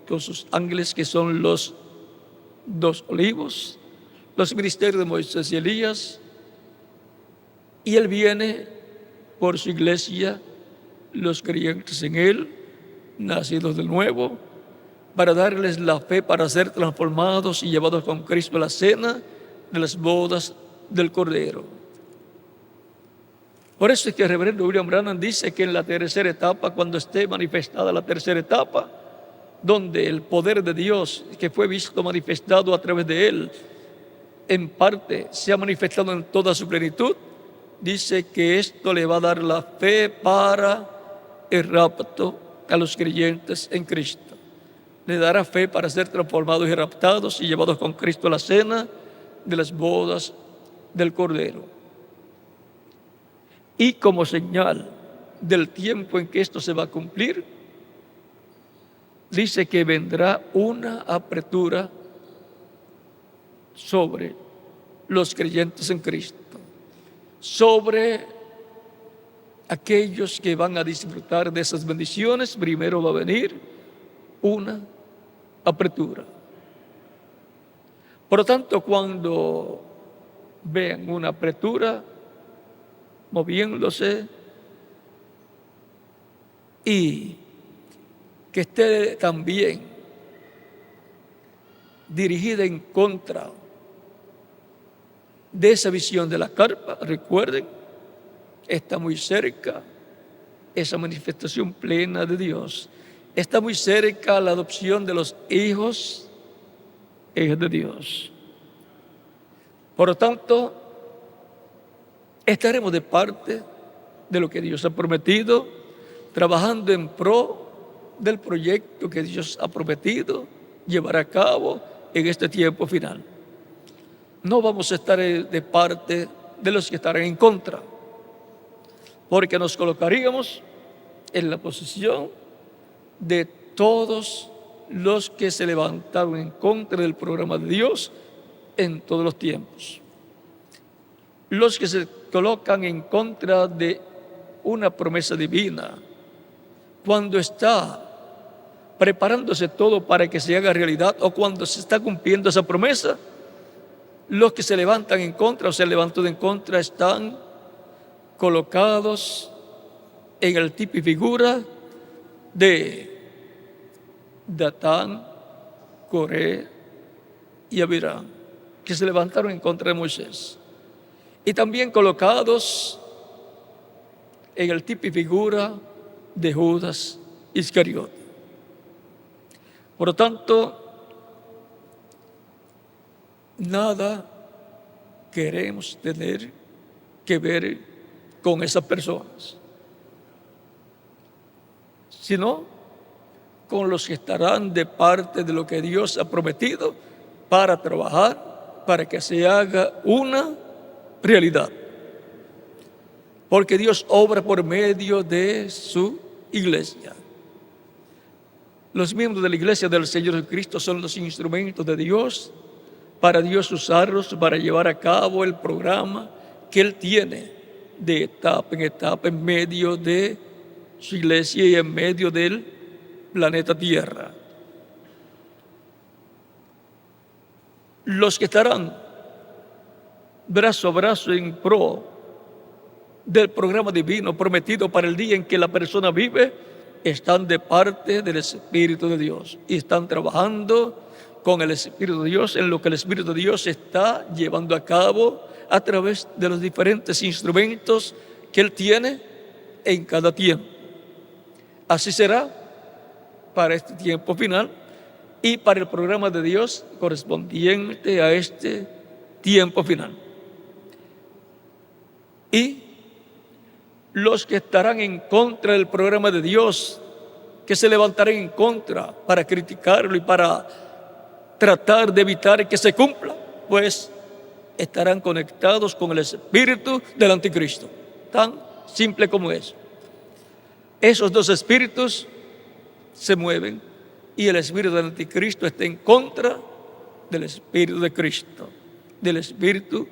con sus ángeles, que son los dos olivos, los ministerios de Moisés y Elías, y Él viene por su iglesia, los creyentes en Él, nacidos de nuevo, para darles la fe para ser transformados y llevados con Cristo a la cena de las bodas del Cordero. Por eso es que el reverendo William Branham dice que en la tercera etapa, cuando esté manifestada la tercera etapa, donde el poder de Dios, que fue visto manifestado a través de Él, en parte se ha manifestado en toda su plenitud, dice que esto le va a dar la fe para el rapto a los creyentes en Cristo. Le dará fe para ser transformados y raptados y llevados con Cristo a la cena de las bodas del Cordero. Y como señal del tiempo en que esto se va a cumplir, dice que vendrá una apertura sobre los creyentes en Cristo, sobre aquellos que van a disfrutar de esas bendiciones. Primero va a venir una apertura. Por lo tanto, cuando vean una apertura moviéndose y que esté también dirigida en contra de esa visión de la carpa, recuerden, está muy cerca esa manifestación plena de Dios. Está muy cerca la adopción de los hijos de Dios. Por lo tanto, estaremos de parte de lo que Dios ha prometido, trabajando en pro del proyecto que Dios ha prometido llevar a cabo en este tiempo final. No vamos a estar de parte de los que estarán en contra, porque nos colocaríamos en la posición de todos los que se levantaron en contra del programa de Dios en todos los tiempos. Los que se colocan en contra de una promesa divina, cuando está preparándose todo para que se haga realidad o cuando se está cumpliendo esa promesa, los que se levantan en contra o se levantan en contra están colocados en el tipo y figura de Datán, Coré y Abirán, que se levantaron en contra de Moisés. Y también colocados en el tipo y figura de Judas Iscariote. Por lo tanto, nada queremos tener que ver con esas personas, sino con los que estarán de parte de lo que Dios ha prometido para trabajar, para que se haga una realidad. Porque Dios obra por medio de su iglesia. Los miembros de la iglesia del Señor Jesucristo son los instrumentos de Dios para Dios usarlos para llevar a cabo el programa que Él tiene de etapa en etapa en medio de su iglesia y en medio del planeta Tierra. Los que estarán brazo a brazo en pro del programa divino prometido para el día en que la persona vive, están de parte del Espíritu de Dios y están trabajando con el Espíritu de Dios en lo que el Espíritu de Dios está llevando a cabo a través de los diferentes instrumentos que Él tiene en cada tiempo. Así será para este tiempo final y para el programa de Dios correspondiente a este tiempo final. Y los que estarán en contra del programa de Dios, que se levantarán en contra para criticarlo y para tratar de evitar que se cumpla, pues estarán conectados con el espíritu del anticristo. Tan simple como eso. Esos dos espíritus se mueven y el espíritu del anticristo está en contra del espíritu de Cristo, del espíritu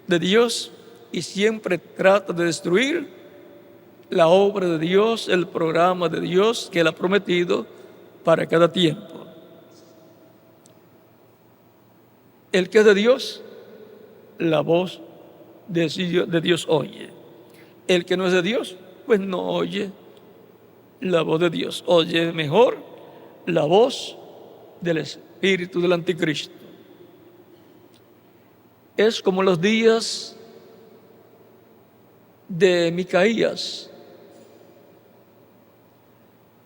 de Dios, y siempre trata de destruir la obra de Dios, el programa de Dios que Él ha prometido para cada tiempo. El que es de Dios, la voz de Dios oye. El que no es de Dios, pues no oye la voz de Dios. Oye mejor la voz del espíritu del anticristo. Es como los días de Micaías,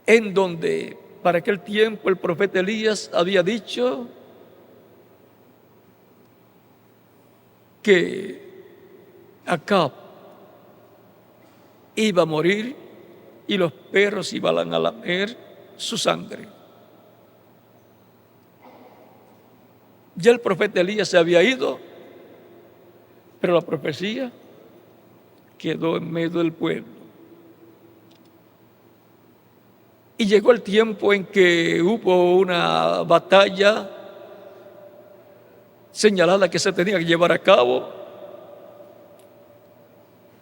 en donde para aquel tiempo el profeta Elías había dicho que Acab iba a morir y los perros iban a lamer su sangre. Ya el profeta Elías se había ido, pero la profecía quedó en medio del pueblo. Y llegó el tiempo en que hubo una batalla señalada que se tenía que llevar a cabo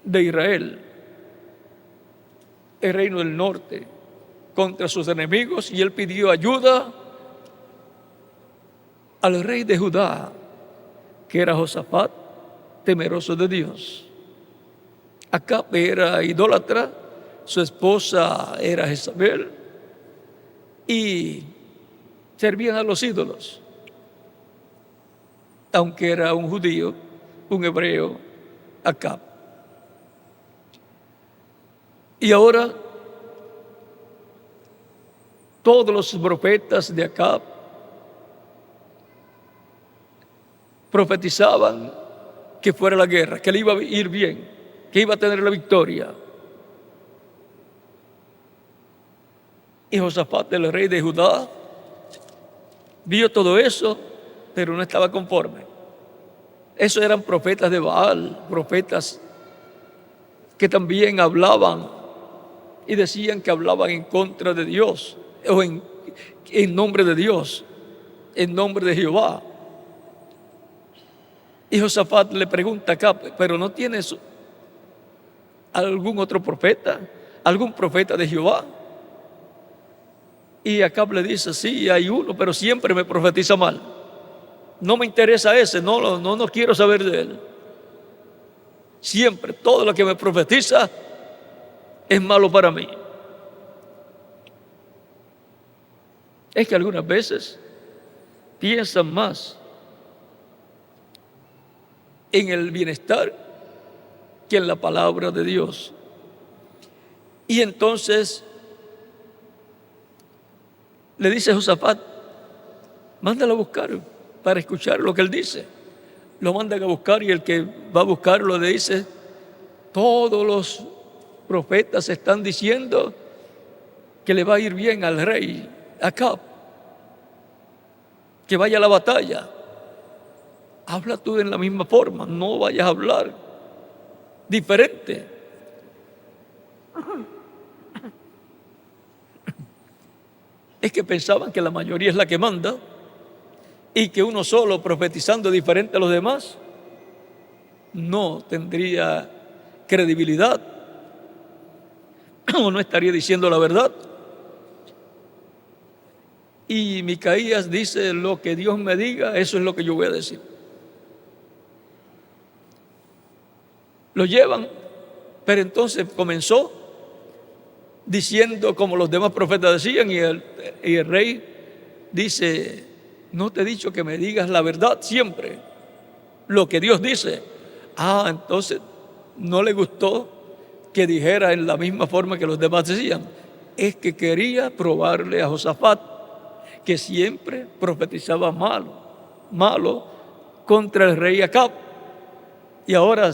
de Israel, el reino del norte, contra sus enemigos, y él pidió ayuda al rey de Judá, que era Josafat, temeroso de Dios. Acab era idólatra, su esposa era Jezabel, y servían a los ídolos, aunque era un judío, un hebreo, Acab. Y ahora todos los profetas de Acab profetizaban que fuera la guerra, que le iba a ir bien, que iba a tener la victoria. Y Josafat, el rey de Judá, vio todo eso, pero no estaba conforme. Esos eran profetas de Baal, profetas que también hablaban y decían que hablaban en contra de Dios, o en nombre de Dios, en nombre de Jehová. Y Josafat le pregunta acá, ¿pero no tienes algún otro profeta? ¿Algún profeta de Jehová? Y Acab le dice, sí, hay uno, pero siempre me profetiza mal. No me interesa ese, no quiero saber de él. Siempre, todo lo que me profetiza es malo para mí. Es que algunas veces piensan más en el bienestar que en la palabra de Dios. Y entonces le dice a Josafat, mándalo a buscar para escuchar lo que él dice. Lo mandan a buscar y el que va a buscarlo le dice, todos los profetas están diciendo que le va a ir bien al rey Acab, que vaya a la batalla. Habla tú en la misma forma, no vayas a hablar diferente. Es que pensaban que la mayoría es la que manda y que uno solo profetizando diferente a los demás no tendría credibilidad o no estaría diciendo la verdad. Y Micaías dice, lo que Dios me diga, eso es lo que yo voy a decir. Lo llevan, pero entonces comenzó diciendo como los demás profetas decían, y el rey dice, no te he dicho que me digas la verdad siempre, lo que Dios dice. Entonces no le gustó que dijera en la misma forma que los demás decían. Es que quería probarle a Josafat que siempre profetizaba malo contra el rey Acab. Y ahora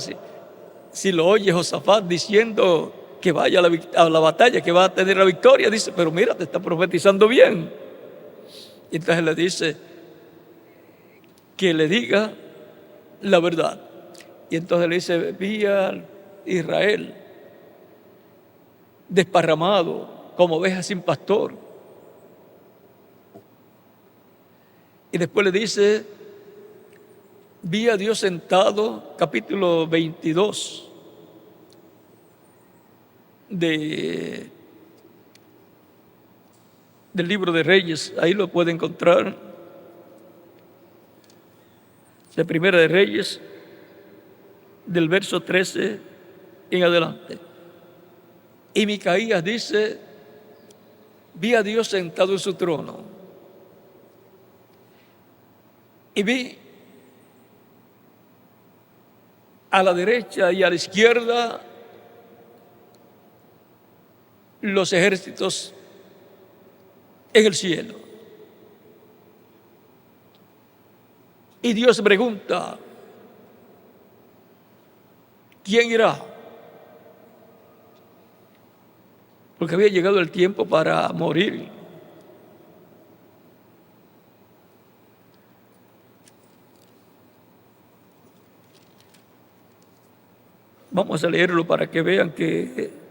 si lo oye Josafat diciendo que vaya a la batalla, que va a tener la victoria, dice, pero mira, te está profetizando bien. Y entonces le dice que le diga la verdad. Y entonces le dice, vi a Israel desparramado como oveja sin pastor. Y después le dice, vi a Dios sentado, capítulo 22 del libro de Reyes, ahí lo puede encontrar, de Primera de Reyes, del verso 13 en adelante. Y Micaías dice, vi a Dios sentado en su trono, y vi a la derecha y a la izquierda los ejércitos en el cielo. Y Dios pregunta, ¿quién irá? Porque había llegado el tiempo para morir. Vamos a leerlo para que vean que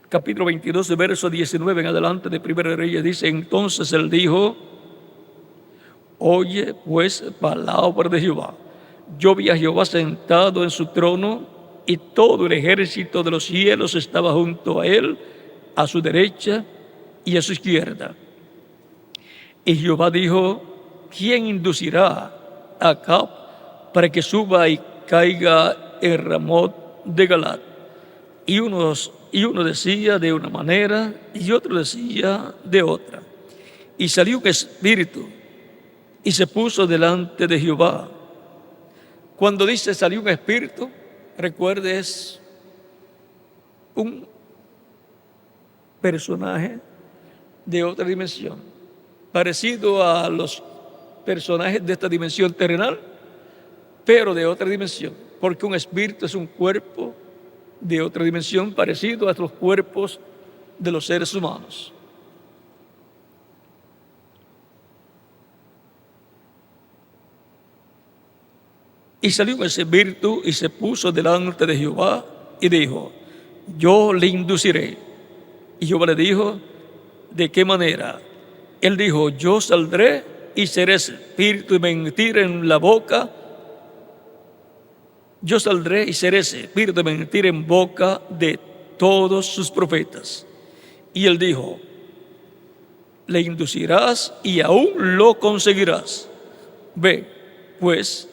capítulo 22, verso 19 en adelante de Primera de Reyes dice, entonces él dijo, oye pues palabra de Jehová. Yo vi a Jehová sentado en su trono y todo el ejército de los cielos estaba junto a él, a su derecha y a su izquierda. Y Jehová dijo, ¿quién inducirá a Acab para que suba y caiga en Ramot de Galat? Y uno decía de una manera y otro decía de otra. Y salió un espíritu y se puso delante de Jehová. Cuando dice salió un espíritu, recuerde, es un personaje de otra dimensión, parecido a los personajes de esta dimensión terrenal, pero de otra dimensión, porque un espíritu es un cuerpo de otra dimensión parecido a los cuerpos de los seres humanos. Y salió ese espíritu y se puso delante de Jehová y dijo, yo le induciré. Y Jehová le dijo, ¿de qué manera? Él dijo, yo saldré y seré espíritu de mentira en la boca. Yo saldré y seré espíritu de mentira en boca de todos sus profetas. Y él dijo, le inducirás y aún lo conseguirás. Ve, pues,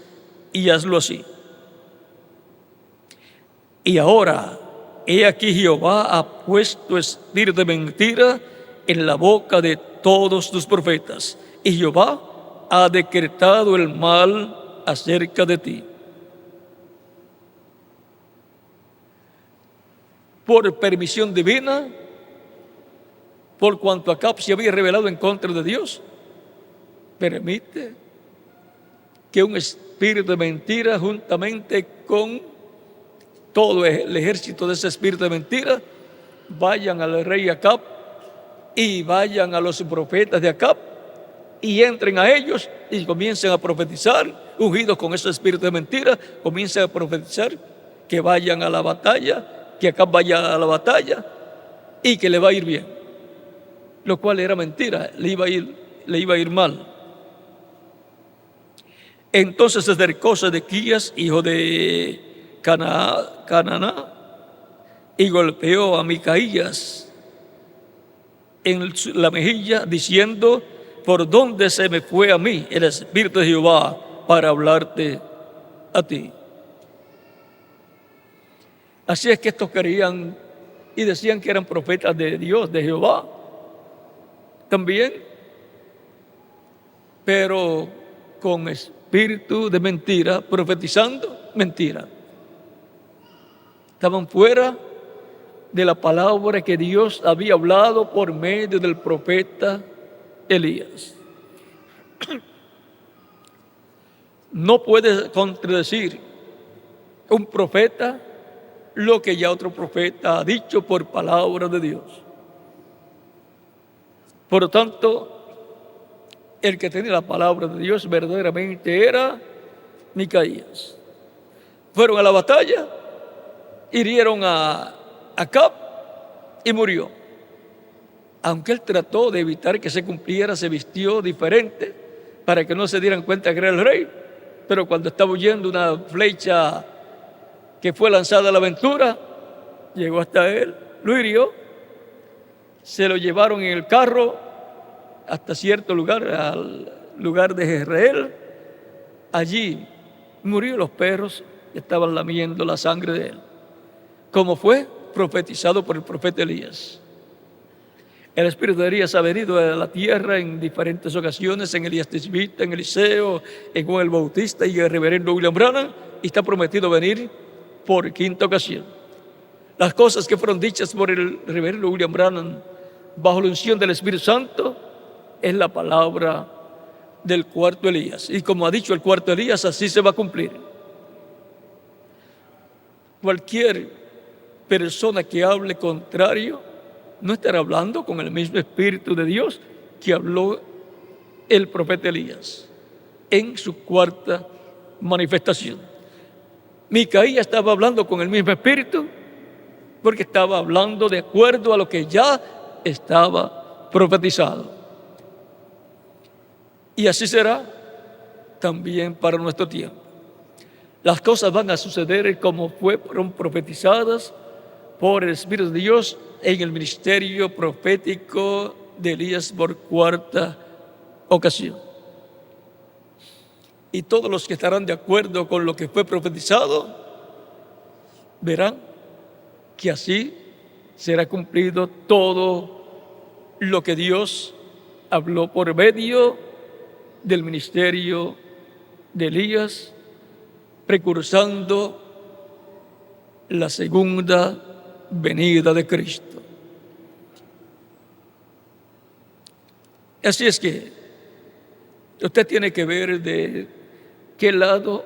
y hazlo así. Y ahora, he aquí Jehová ha puesto espíritu de mentira en la boca de todos tus profetas, y Jehová ha decretado el mal acerca de ti. por permisión divina, por cuanto Acab se había rebelado en contra de Dios, permite que un espíritu de mentira, juntamente con todo el ejército de ese espíritu de mentira, vayan al rey Acab y vayan a los profetas de Acab y entren a ellos y comiencen a profetizar, ungidos con ese espíritu de mentira, comiencen a profetizar que vayan a la batalla, que Acab vaya a la batalla y que le va a ir bien, lo cual era mentira, le iba a ir mal. Entonces se acercó Sedequías, hijo de Cananá, y golpeó a Micaías en la mejilla, diciendo: ¿por dónde se me fue a mí el Espíritu de Jehová para hablarte a ti? Así es que estos querían y decían que eran profetas de Dios, de Jehová también, pero con espíritu de mentira, profetizando mentira. Estaban fuera de la palabra que Dios había hablado por medio del profeta Elías. No puede contradecir un profeta lo que ya otro profeta ha dicho por palabra de Dios. Por lo tanto, el que tenía la palabra de Dios verdaderamente era Micaías. Fueron a la batalla, hirieron a Acab y murió. Aunque él trató de evitar que se cumpliera, se vistió diferente para que no se dieran cuenta que era el rey. Pero cuando estaba huyendo, una flecha que fue lanzada a la aventura llegó hasta él, lo hirió, se lo llevaron en el carro hasta cierto lugar, al lugar de Jezreel. Allí murió, los perros estaban lamiendo la sangre de él, como fue profetizado por el profeta Elías. El espíritu de Elías ha venido a la tierra en diferentes ocasiones, en Elías Tisbita, en Eliseo, en Juan el Bautista y el reverendo William Branham, y está prometido venir por quinta ocasión. Las cosas que fueron dichas por el reverendo William Branham bajo la unción del Espíritu Santo es la palabra del cuarto Elías. Y como ha dicho el cuarto Elías, así se va a cumplir. Cualquier persona que hable contrario no estará hablando con el mismo Espíritu de Dios que habló el profeta Elías en su cuarta manifestación. Micaías estaba hablando con el mismo Espíritu porque estaba hablando de acuerdo a lo que ya estaba profetizado. Y así será también para nuestro tiempo. Las cosas van a suceder como fueron profetizadas por el Espíritu de Dios en el ministerio profético de Elías por cuarta ocasión. Y todos los que estarán de acuerdo con lo que fue profetizado verán que así será cumplido todo lo que Dios habló por medio del ministerio de Elías, precursando la segunda venida de Cristo. Así es que usted tiene que ver de qué lado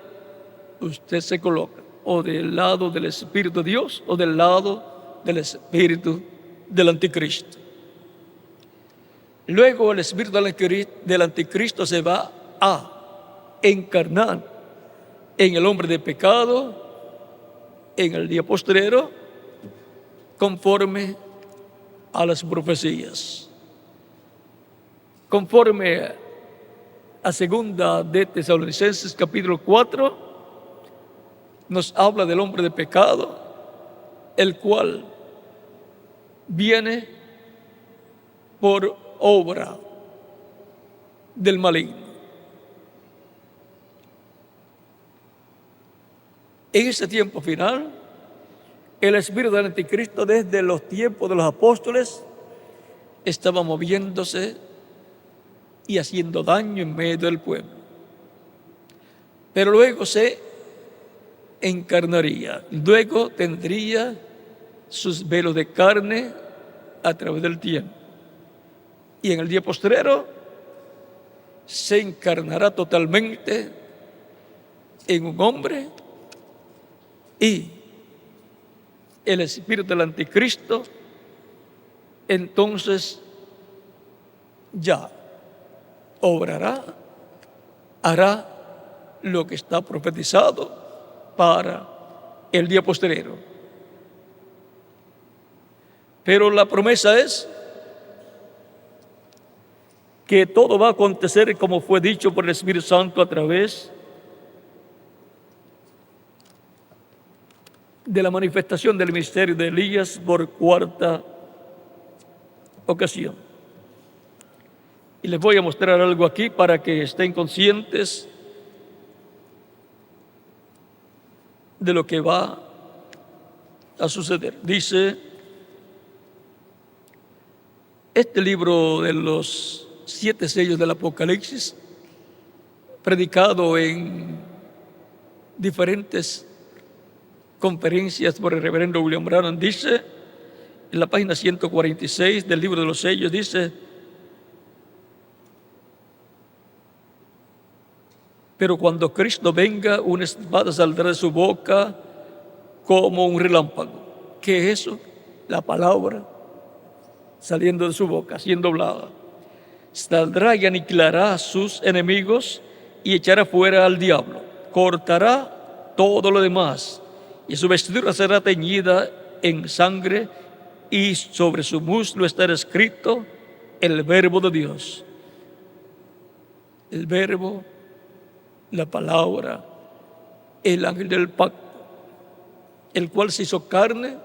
usted se coloca, o del lado del Espíritu de Dios o del lado del Espíritu del Anticristo. Luego el espíritu del anticristo se va a encarnar en el hombre de pecado en el día postrero, conforme a las profecías. Conforme a segunda de Tesalonicenses capítulo 4, nos habla del hombre de pecado, el cual viene por obra del maligno. En ese tiempo final, el espíritu del anticristo desde los tiempos de los apóstoles estaba moviéndose y haciendo daño en medio del pueblo. Pero luego se encarnaría, luego tendría sus velos de carne a través del tiempo. Y en el día postrero se encarnará totalmente en un hombre, y el espíritu del anticristo entonces ya obrará, hará lo que está profetizado para el día postrero. Pero la promesa es que todo va a acontecer como fue dicho por el Espíritu Santo a través de la manifestación del misterio de Elías por cuarta ocasión. Y les voy a mostrar algo aquí para que estén conscientes de lo que va a suceder. Dice este libro de los 7 sellos del Apocalipsis, predicado en diferentes conferencias por el reverendo William Branham, dice en la página 146 del libro de los sellos, dice: pero cuando Cristo venga, una espada saldrá de su boca como un relámpago. ¿Qué es eso? La palabra saliendo de su boca, siendo hablada. Saldrá y aniquilará a sus enemigos y echará fuera al diablo. Cortará todo lo demás, y su vestidura será teñida en sangre, y sobre su muslo estará escrito el verbo de Dios. El verbo, la palabra, el ángel del pacto, el cual se hizo carne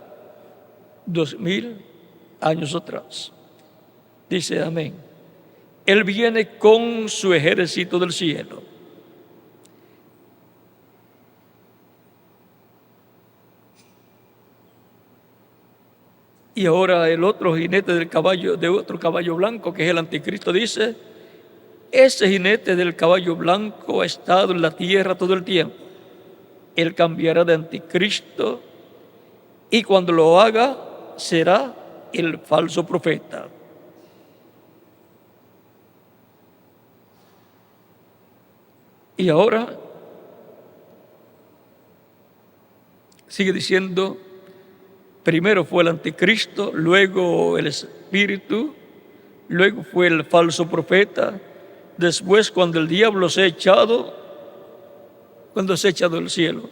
2000 años atrás. Dice amén. Él viene con su ejército del cielo. Y ahora el otro jinete del caballo, de otro caballo blanco, que es el anticristo, dice: ese jinete del caballo blanco ha estado en la tierra todo el tiempo. Él cambiará de anticristo, y cuando lo haga será el falso profeta. Y ahora sigue diciendo: primero fue el anticristo, luego el espíritu, luego fue el falso profeta. Después, cuando el diablo se ha echado, cuando se ha echado del cielo,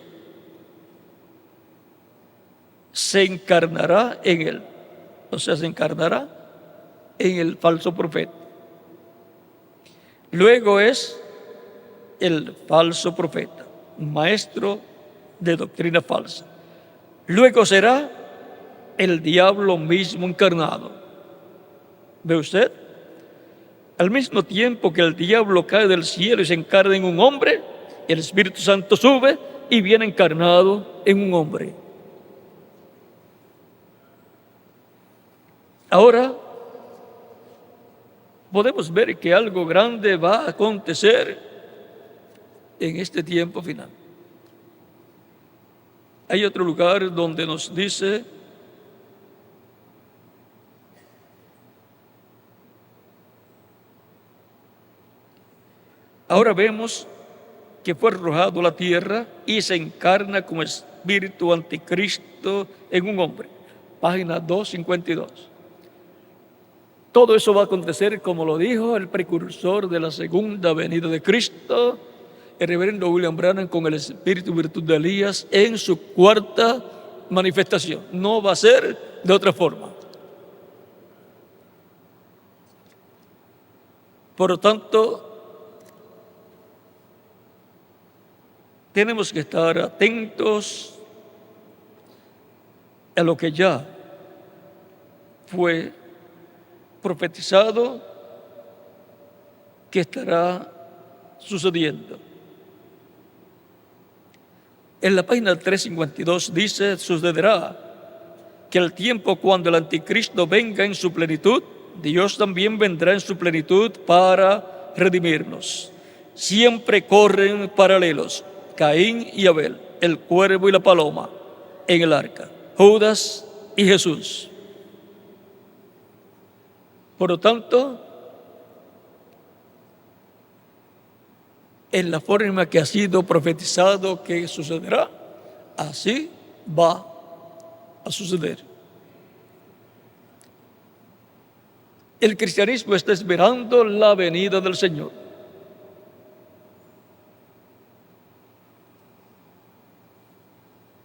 se encarnará en él. O sea, se encarnará en el falso profeta. Luego es el falso profeta, maestro de doctrina falsa. Luego será el diablo mismo encarnado. ¿Ve usted? Al mismo tiempo que el diablo cae del cielo y se encarna en un hombre, el Espíritu Santo sube y viene encarnado en un hombre. Ahora podemos ver que algo grande va a acontecer en este tiempo final. Hay otro lugar donde nos dice: ahora vemos que fue arrojado a la tierra y se encarna como espíritu anticristo en un hombre. Página 252. Todo eso va a acontecer como lo dijo el precursor de la segunda venida de Cristo, el reverendo William Branham, con el espíritu y virtud de Elías en su cuarta manifestación. No va a ser de otra forma. Por lo tanto, tenemos que estar atentos a lo que ya fue profetizado que estará sucediendo. En la página 352 dice: sucederá que al tiempo cuando el anticristo venga en su plenitud, Dios también vendrá en su plenitud para redimirnos. Siempre corren paralelos: Caín y Abel, el cuervo y la paloma en el arca, Judas y Jesús. Por lo tanto, en la forma que ha sido profetizado que sucederá, así va a suceder. El cristianismo está esperando la venida del Señor.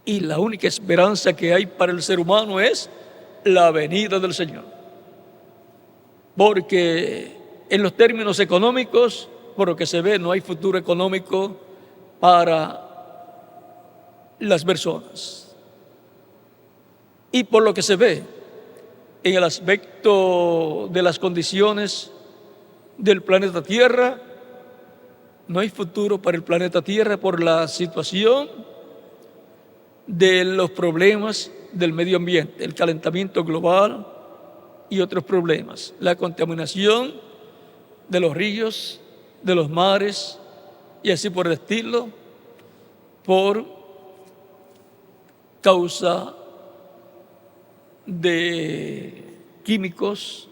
Y la única esperanza que hay para el ser humano es la venida del Señor. Porque en los términos económicos, por lo que se ve, no hay futuro económico para las personas. Y por lo que se ve en el aspecto de las condiciones del planeta Tierra, no hay futuro para el planeta Tierra por la situación de los problemas del medio ambiente, el calentamiento global y otros problemas, la contaminación de los ríos, de los mares y así por el estilo, por causa de químicos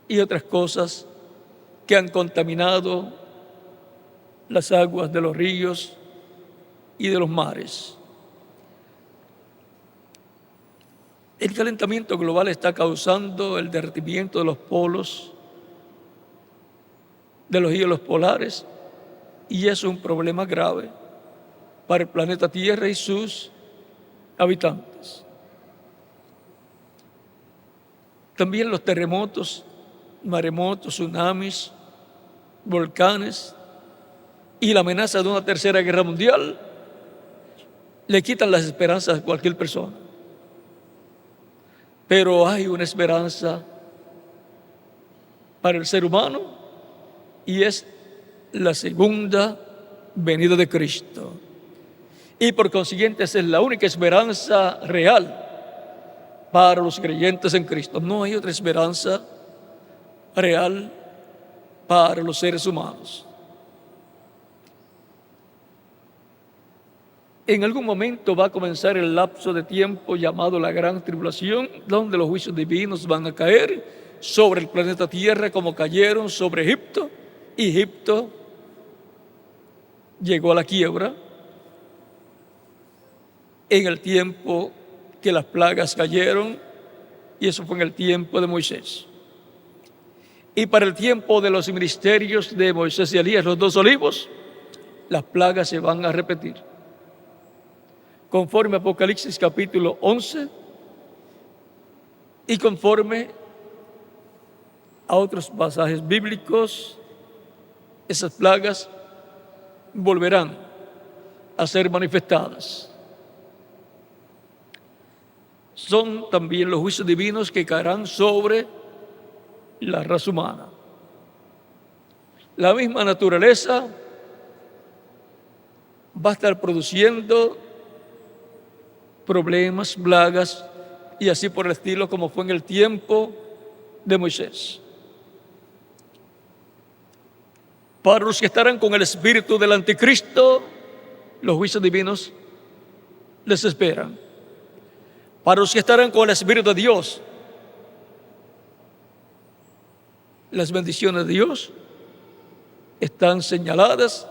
y otras cosas que han contaminado las aguas de los ríos y de los mares. El calentamiento global está causando el derretimiento de los polos, de los hielos polares, y eso es un problema grave para el planeta Tierra y sus habitantes. También los terremotos, maremotos, tsunamis, volcanes y la amenaza de una tercera guerra mundial le quitan las esperanzas a cualquier persona. Pero hay una esperanza para el ser humano y es la segunda venida de Cristo. Y por consiguiente esa es la única esperanza real para los creyentes en Cristo. No hay otra esperanza real para los seres humanos. En algún momento va a comenzar el lapso de tiempo llamado la Gran Tribulación, donde los juicios divinos van a caer sobre el planeta Tierra como cayeron sobre Egipto. Egipto llegó a la quiebra en el tiempo que las plagas cayeron, y eso fue en el tiempo de Moisés. Y para el tiempo de los ministerios de Moisés y Elías, los dos olivos, las plagas se van a repetir. Conforme a Apocalipsis capítulo 11 y conforme a otros pasajes bíblicos, esas plagas volverán a ser manifestadas. Son también los juicios divinos que caerán sobre la raza humana. La misma naturaleza va a estar produciendo problemas, plagas y así por el estilo, como fue en el tiempo de Moisés. Para los que estarán con el espíritu del anticristo, los juicios divinos les esperan. Para los que estarán con el espíritu de Dios, las bendiciones de Dios están señaladas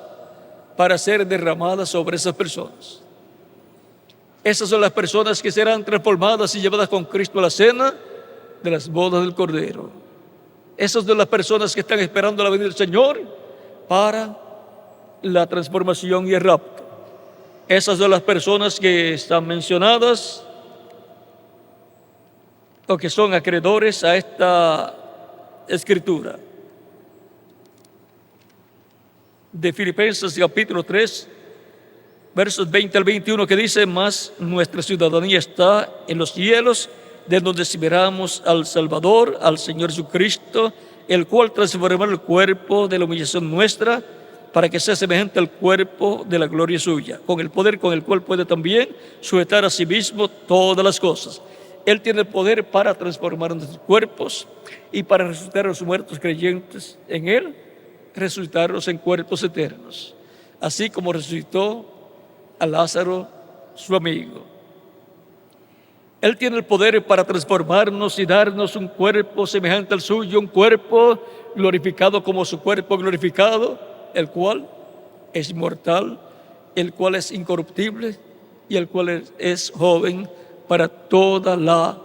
para ser derramadas sobre esas personas. Esas son las personas que serán transformadas y llevadas con Cristo a la cena de las bodas del Cordero. Esas son las personas que están esperando la venida del Señor para la transformación y el rapto. Esas son las personas que están mencionadas o que son acreedores a esta escritura. De Filipenses capítulo 3, versos 20 al 21, que dice: mas nuestra ciudadanía está en los cielos, de donde esperamos al Salvador, al Señor Jesucristo, el cual transformará el cuerpo de la humillación nuestra, para que sea semejante al cuerpo de la gloria suya, con el poder con el cual puede también sujetar a sí mismo todas las cosas. Él tiene el poder para transformar nuestros cuerpos y para resucitar a los muertos creyentes en Él, resucitarlos en cuerpos eternos, así como resucitó a Lázaro, su amigo. Él tiene el poder para transformarnos y darnos un cuerpo semejante al suyo, un cuerpo glorificado como su cuerpo glorificado, el cual es inmortal, el cual es incorruptible y el cual es joven para toda la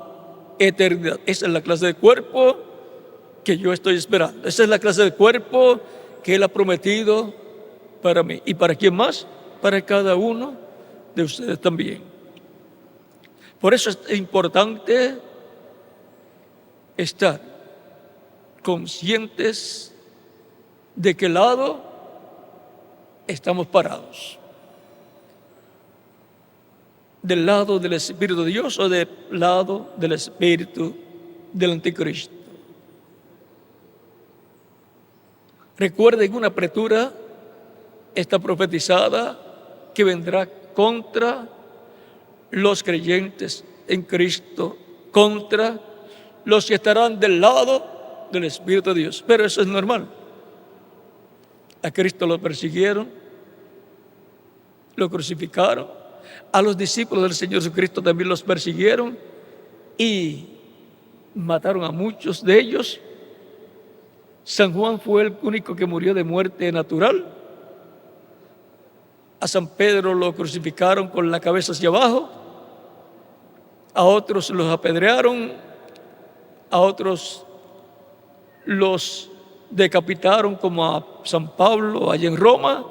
eternidad. Esa es la clase de cuerpo que yo estoy esperando. Esa es la clase de cuerpo que Él ha prometido para mí. ¿Y para quién más? Para cada uno de ustedes también. Por eso es importante estar conscientes de qué lado estamos parados. ¿Del lado del Espíritu de Dios o del lado del Espíritu del Anticristo? Recuerden, una apretura está profetizada que vendrá contra los creyentes en Cristo, contra los que estarán del lado del Espíritu de Dios. Pero eso es normal. A Cristo lo persiguieron, lo crucificaron, a los discípulos del Señor Jesucristo también los persiguieron y mataron a muchos de ellos. San Juan fue el único que murió de muerte natural. A San Pedro lo crucificaron con la cabeza hacia abajo, a otros los apedrearon, a otros los decapitaron como a San Pablo allá en Roma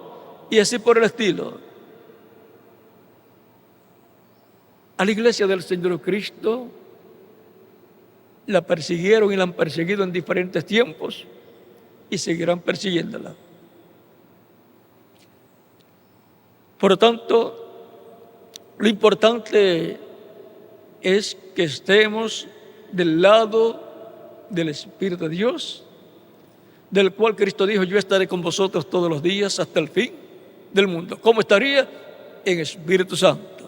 y así por el estilo. A la iglesia del Señor Cristo la persiguieron y la han perseguido en diferentes tiempos y seguirán persiguiéndola. Por lo tanto, lo importante es que estemos del lado del Espíritu de Dios, del cual Cristo dijo: yo estaré con vosotros todos los días hasta el fin del mundo. ¿Cómo estaría? En Espíritu Santo,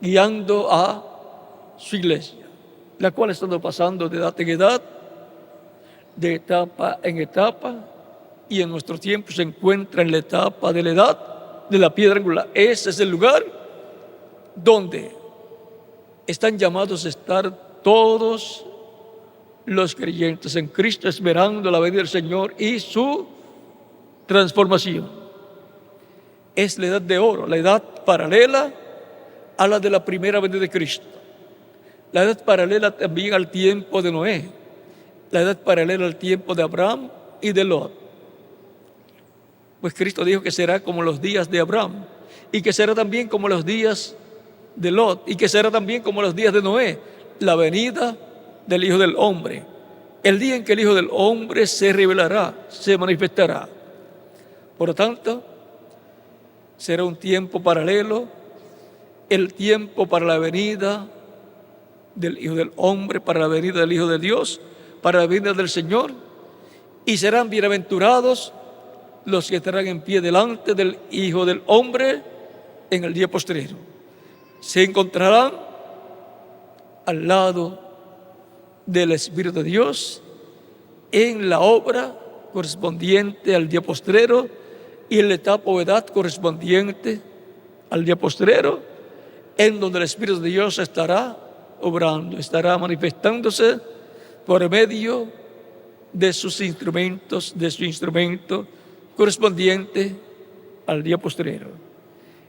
guiando a su iglesia, la cual está pasando de edad en edad, de etapa en etapa, y en nuestro tiempo se encuentra en la etapa de la edad de la piedra angular. Ese es el lugar donde están llamados a estar todos los creyentes en Cristo, esperando la venida del Señor y su transformación. Es la edad de oro, la edad paralela a la de la primera venida de Cristo, la edad paralela también al tiempo de Noé, la edad paralela al tiempo de Abraham y de Lot. Pues Cristo dijo que será como los días de Abraham, y que será también como los días de Lot, y que será también como los días de Noé, la venida del Hijo del Hombre, el día en que el Hijo del Hombre se revelará, se manifestará. Por lo tanto, será un tiempo paralelo, el tiempo para la venida del Hijo del Hombre, para la venida del Hijo de Dios, para la venida del Señor, y serán bienaventurados los que estarán en pie delante del Hijo del Hombre en el día postrero. Se encontrarán al lado del Espíritu de Dios en la obra correspondiente al día postrero y en la etapa o edad correspondiente al día postrero, en donde el Espíritu de Dios estará obrando, estará manifestándose por medio de sus instrumentos, de su instrumento correspondiente al día postrero.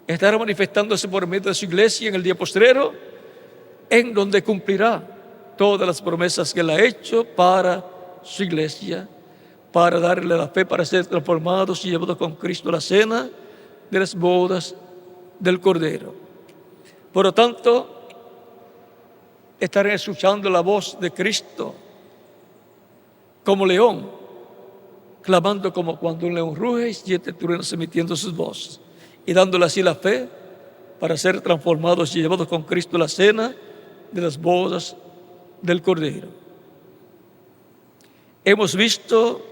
Estará manifestándose por medio de su iglesia en el día postrero, en donde cumplirá todas las promesas que Él ha hecho para su iglesia, para darle la fe, para ser transformados y llevados con Cristo a la cena de las bodas del Cordero. Por lo tanto, estarán escuchando la voz de Cristo como león, clamando como cuando un león ruge y 7 truenos emitiendo sus voces, y dándole así la fe para ser transformados y llevados con Cristo a la cena de las bodas del Cordero. Hemos visto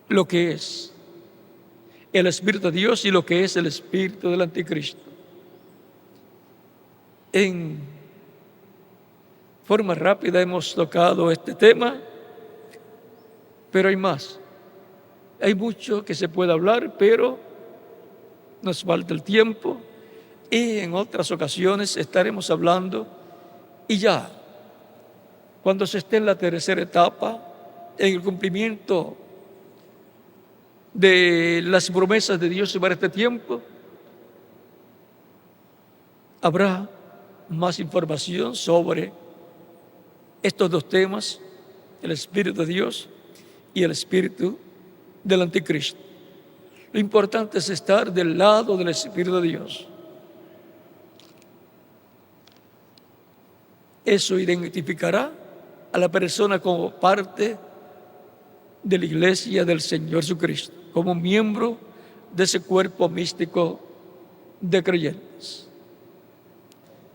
lo que es el Espíritu de Dios y lo que es el Espíritu del Anticristo. En forma rápida hemos tocado este tema, pero hay más. Hay mucho que se puede hablar, pero nos falta el tiempo. y en otras ocasiones estaremos hablando, y ya, cuando se esté en la tercera etapa, en el cumplimiento de las promesas de Dios para este tiempo, habrá más información sobre estos dos temas, el Espíritu de Dios y el Espíritu del Anticristo. Lo importante es estar del lado del Espíritu de Dios. Eso identificará a la persona como parte de la Iglesia del Señor Jesucristo, como miembro de ese cuerpo místico de creyentes.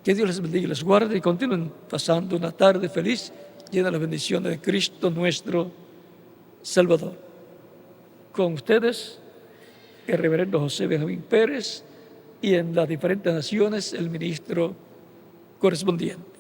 Que Dios les bendiga y les guarde y continúen pasando una tarde feliz, llena de la bendición de Cristo nuestro Salvador. Con ustedes, el reverendo José Benjamín Pérez, y en las diferentes naciones el ministro correspondiente.